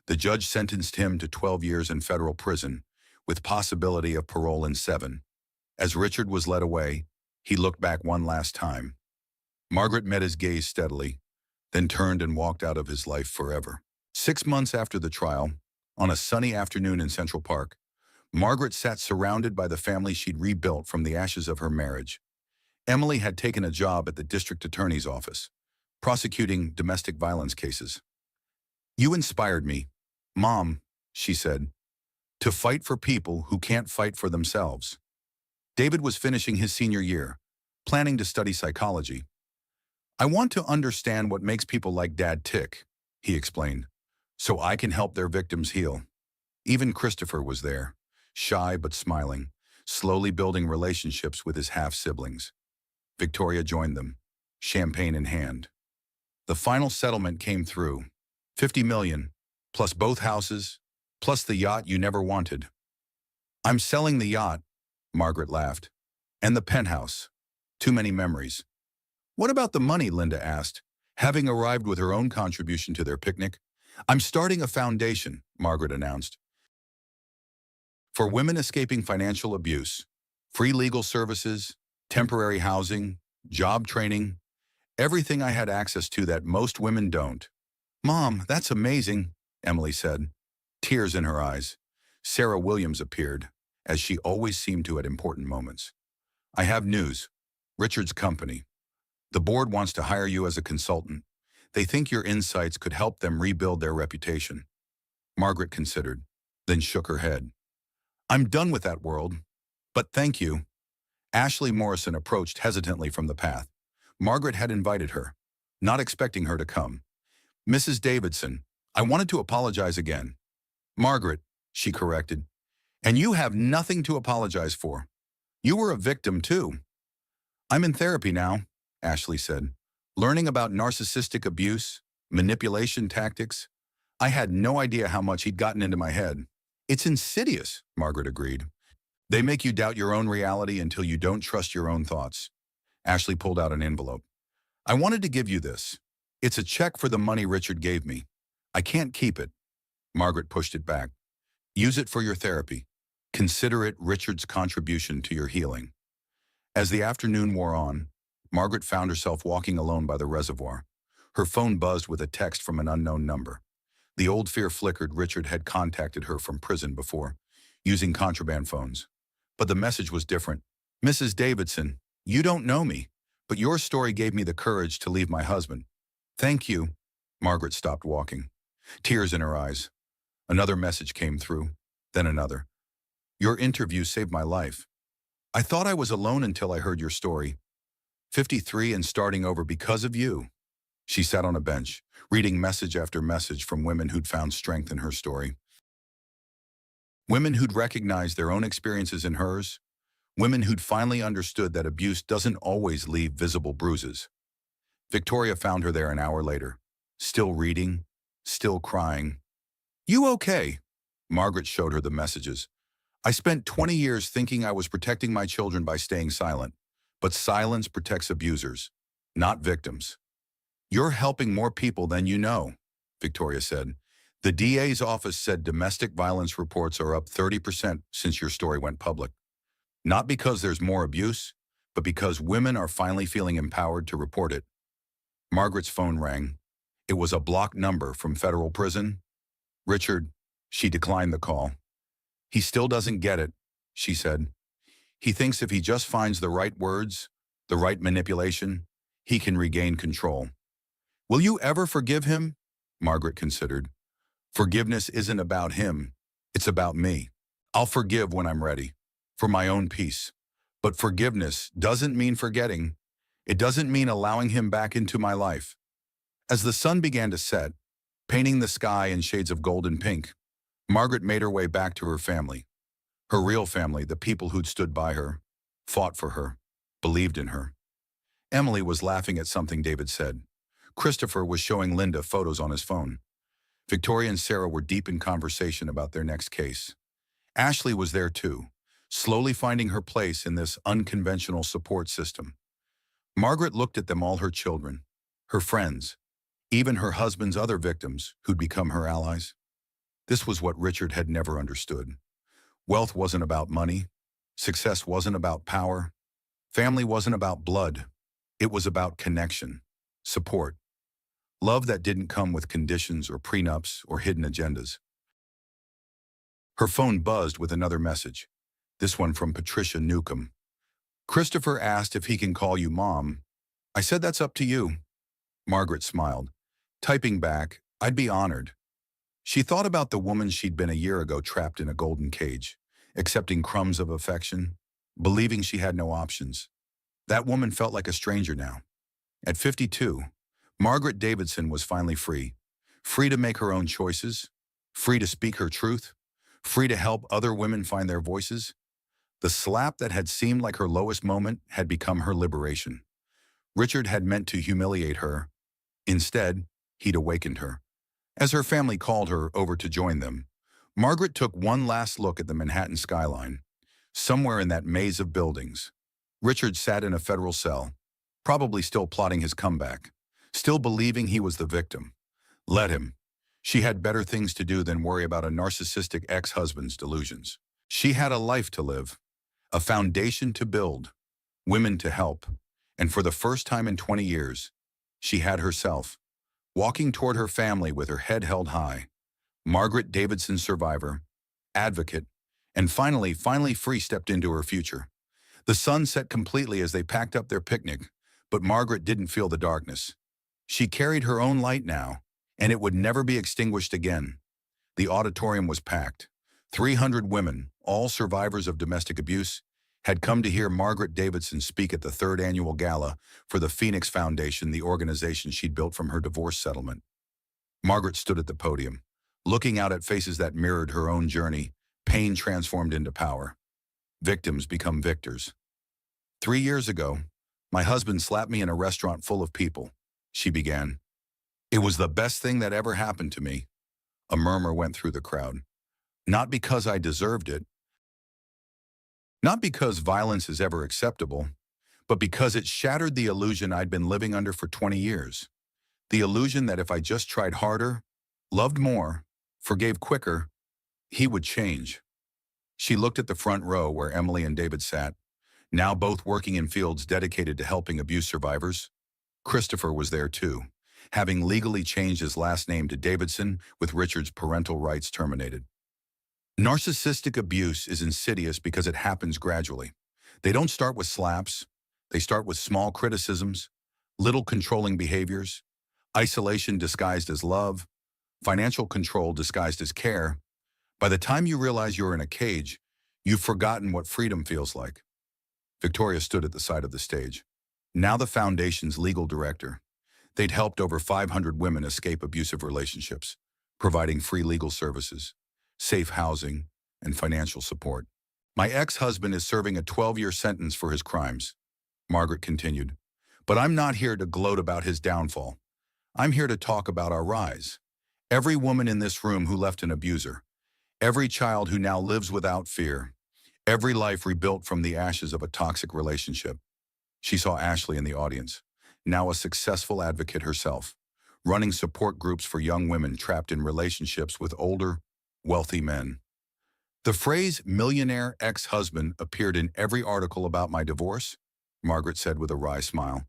The judge sentenced him to 12 years in federal prison, with possibility of parole in 7. As Richard was led away, he looked back one last time. Margaret met his gaze steadily, then turned and walked out of his life forever. 6 months after the trial, on a sunny afternoon in Central Park, Margaret sat surrounded by the family she'd rebuilt from the ashes of her marriage. Emily had taken a job at the district attorney's office, prosecuting domestic violence cases. You inspired me, Mom, she said, to fight for people who can't fight for themselves. David was finishing his senior year, planning to study psychology. I want to understand what makes people like Dad tick, he explained, so I can help their victims heal. Even Christopher was there, shy but smiling, slowly building relationships with his half-siblings. Victoria joined them, champagne in hand. The final settlement came through, $50 million, plus both houses, plus the yacht you never wanted. I'm selling the yacht, Margaret laughed, and the penthouse. Too many memories. What about the money, Linda asked, having arrived with her own contribution to their picnic. I'm starting a foundation, Margaret announced, for women escaping financial abuse, free legal services, temporary housing, job training, everything I had access to that most women don't. Mom, that's amazing, Emily said, tears in her eyes. Sarah Williams appeared, as she always seemed to at important moments. I have news. Richard's company. The board wants to hire you as a consultant. They think your insights could help them rebuild their reputation. Margaret considered, then shook her head. I'm done with that world, but thank you. Ashley Morrison approached hesitantly from the path. Margaret had invited her, not expecting her to come. Mrs. Davidson, I wanted to apologize again. Margaret, she corrected, and you have nothing to apologize for. You were a victim too. I'm in therapy now, Ashley said, learning about narcissistic abuse, manipulation tactics. I had no idea how much he'd gotten into my head. It's insidious, Margaret agreed. They make you doubt your own reality until you don't trust your own thoughts. Ashley pulled out an envelope. I wanted to give you this. It's a check for the money Richard gave me. I can't keep it. Margaret pushed it back. Use it for your therapy. Consider it Richard's contribution to your healing. As the afternoon wore on, Margaret found herself walking alone by the reservoir. Her phone buzzed with a text from an unknown number. The old fear flickered. Richard had contacted her from prison before, using contraband phones. But the message was different. Mrs. Davidson, you don't know me, but your story gave me the courage to leave my husband. Thank you. Margaret stopped walking, tears in her eyes. Another message came through, then another. Your interview saved my life. I thought I was alone until I heard your story. 53 and starting over because of you. She sat on a bench, reading message after message from women who'd found strength in her story. Women who'd recognized their own experiences in hers. Women who'd finally understood that abuse doesn't always leave visible bruises. Victoria found her there an hour later, still reading, still crying. You okay? Margaret showed her the messages. I spent 20 years thinking I was protecting my children by staying silent, but silence protects abusers, not victims. You're helping more people than you know, Victoria said. The DA's office said domestic violence reports are up 30% since your story went public. Not because there's more abuse, but because women are finally feeling empowered to report it. Margaret's phone rang. It was a blocked number from federal prison. Richard, she declined the call. He still doesn't get it, she said. He thinks if he just finds the right words, the right manipulation, he can regain control. Will you ever forgive him? Margaret considered. Forgiveness isn't about him. It's about me. I'll forgive when I'm ready, for my own peace. But forgiveness doesn't mean forgetting. It doesn't mean allowing him back into my life. As the sun began to set, painting the sky in shades of gold and pink, Margaret made her way back to her family. Her real family, the people who'd stood by her, fought for her, believed in her. Emily was laughing at something David said. Christopher was showing Linda photos on his phone. Victoria and Sarah were deep in conversation about their next case. Ashley was there too, slowly finding her place in this unconventional support system. Margaret looked at them all, her children, her friends, even her husband's other victims who'd become her allies. This was what Richard had never understood. Wealth wasn't about money. Success wasn't about power. Family wasn't about blood. It was about connection, support, love that didn't come with conditions or prenups or hidden agendas. Her phone buzzed with another message, this one from Patricia Newcomb. Christopher asked if he can call you Mom. I said that's up to you. Margaret smiled, typing back, I'd be honored. She thought about the woman she'd been a year ago trapped in a golden cage, accepting crumbs of affection, believing she had no options. That woman felt like a stranger now. At 52, Margaret Davidson was finally free. Free to make her own choices, free to speak her truth, free to help other women find their voices. The slap that had seemed like her lowest moment had become her liberation. Richard had meant to humiliate her. Instead, he'd awakened her. As her family called her over to join them, Margaret took one last look at the Manhattan skyline. Somewhere in that maze of buildings, Richard sat in a federal cell, probably still plotting his comeback, still believing he was the victim. Let him. She had better things to do than worry about a narcissistic ex-husband's delusions. She had a life to live, a foundation to build, women to help, and for the first time in 20 years, she had herself, walking toward her family with her head held high. Margaret Davidson, survivor, advocate, and finally free, stepped into her future. The sun set completely as they packed up their picnic, but Margaret didn't feel the darkness. She carried her own light now, and it would never be extinguished again. The auditorium was packed. 300 women, all survivors of domestic abuse, had come to hear Margaret Davidson speak at the third annual gala for the Phoenix Foundation, the organization she'd built from her divorce settlement. Margaret stood at the podium, looking out at faces that mirrored her own journey, pain transformed into power. Victims become victors. 3 years ago, my husband slapped me in a restaurant full of people, she began. It was the best thing that ever happened to me. A murmur went through the crowd. Not because I deserved it, not because violence is ever acceptable, but because it shattered the illusion I'd been living under for 20 years. The illusion that if I just tried harder, loved more, forgave quicker, he would change. She looked at the front row where Emily and David sat, now both working in fields dedicated to helping abuse survivors. Christopher was there too, having legally changed his last name to Davidson with Richard's parental rights terminated. Narcissistic abuse is insidious because it happens gradually. They don't start with slaps. They start with small criticisms, little controlling behaviors, isolation disguised as love, financial control disguised as care. By the time you realize you're in a cage, you've forgotten what freedom feels like. Victoria stood at the side of the stage, now the foundation's legal director. They'd helped over 500 women escape abusive relationships, providing free legal services, safe housing, and financial support. My ex-husband is serving a 12-year sentence for his crimes, Margaret continued. But I'm not here to gloat about his downfall. I'm here to talk about our rise. Every woman in this room who left an abuser, every child who now lives without fear, every life rebuilt from the ashes of a toxic relationship. She saw Ashley in the audience, now a successful advocate herself, running support groups for young women trapped in relationships with older, wealthy men. The phrase millionaire ex-husband appeared in every article about my divorce, Margaret said with a wry smile,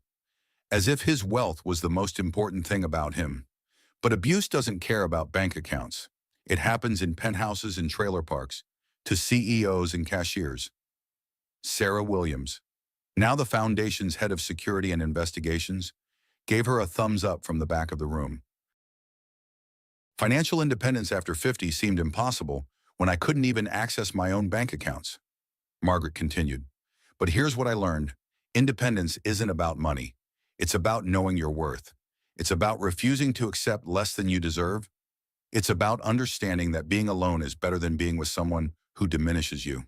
as if his wealth was the most important thing about him. But abuse doesn't care about bank accounts. It happens in penthouses and trailer parks, to CEOs and cashiers. Sarah Williams, now the foundation's head of security and investigations, gave her a thumbs up from the back of the room. Financial independence after 50 seemed impossible when I couldn't even access my own bank accounts. Margaret continued, but here's what I learned. Independence isn't about money. It's about knowing your worth. It's about refusing to accept less than you deserve. It's about understanding that being alone is better than being with someone who diminishes you.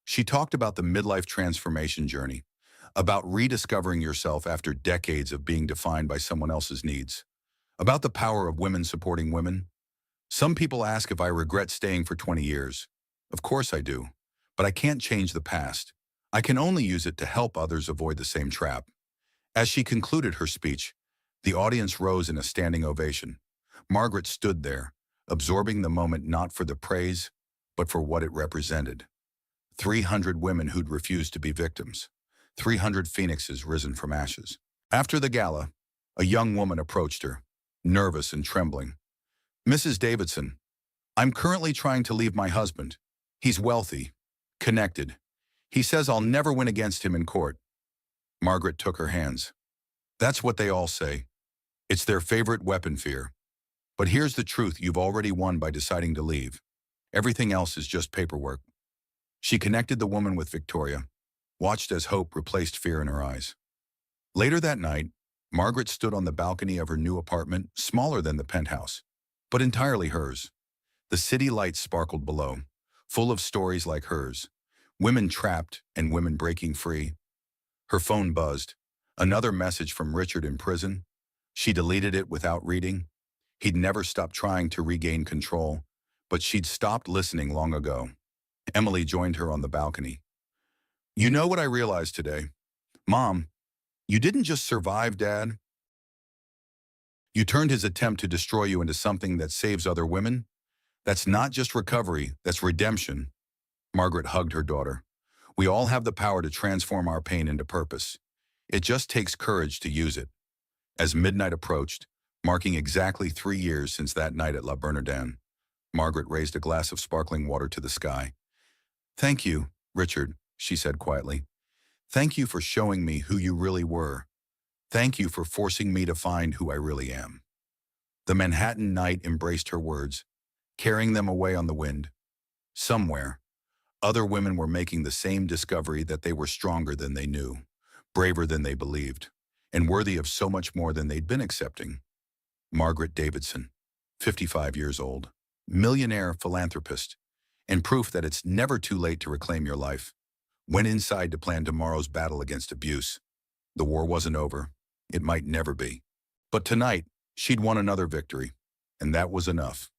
She talked about the midlife transformation journey, about rediscovering yourself after decades of being defined by someone else's needs, about the power of women supporting women. Some people ask if I regret staying for 20 years. Of course I do, but I can't change the past. I can only use it to help others avoid the same trap. As she concluded her speech, the audience rose in a standing ovation. Margaret stood there, absorbing the moment not for the praise, but for what it represented. 300 women who'd refused to be victims. 300 phoenixes risen from ashes. After the gala, a young woman approached her, nervous and trembling. Mrs. Davidson, I'm currently trying to leave my husband. He's wealthy, connected. He says I'll never win against him in court. Margaret took her hands. That's what they all say. It's their favorite weapon, fear. But here's the truth you've already won by deciding to leave. Everything else is just paperwork. She connected the woman with Victoria, watched as hope replaced fear in her eyes. Later that night, Margaret stood on the balcony of her new apartment, smaller than the penthouse, but entirely hers. The city lights sparkled below, full of stories like hers, women trapped and women breaking free. Her phone buzzed. Another message from Richard in prison. She deleted it without reading. He'd never stopped trying to regain control, but she'd stopped listening long ago. Emily joined her on the balcony. You know what I realized today? Mom, you didn't just survive, Dad. You turned his attempt to destroy you into something that saves other women. That's not just recovery, that's redemption. Margaret hugged her daughter. We all have the power to transform our pain into purpose. It just takes courage to use it. As midnight approached, marking exactly 3 years since that night at La Bernardin, Margaret raised a glass of sparkling water to the sky. Thank you, Richard, she said quietly. Thank you for showing me who you really were. Thank you for forcing me to find who I really am. The Manhattan night embraced her words, carrying them away on the wind. Somewhere, other women were making the same discovery that they were stronger than they knew, braver than they believed, and worthy of so much more than they'd been accepting. Margaret Davidson, 55 years old, millionaire philanthropist, and proof that it's never too late to reclaim your life, went inside to plan tomorrow's battle against abuse. The war wasn't over. It might never be. But tonight, she'd won another victory, and that was enough.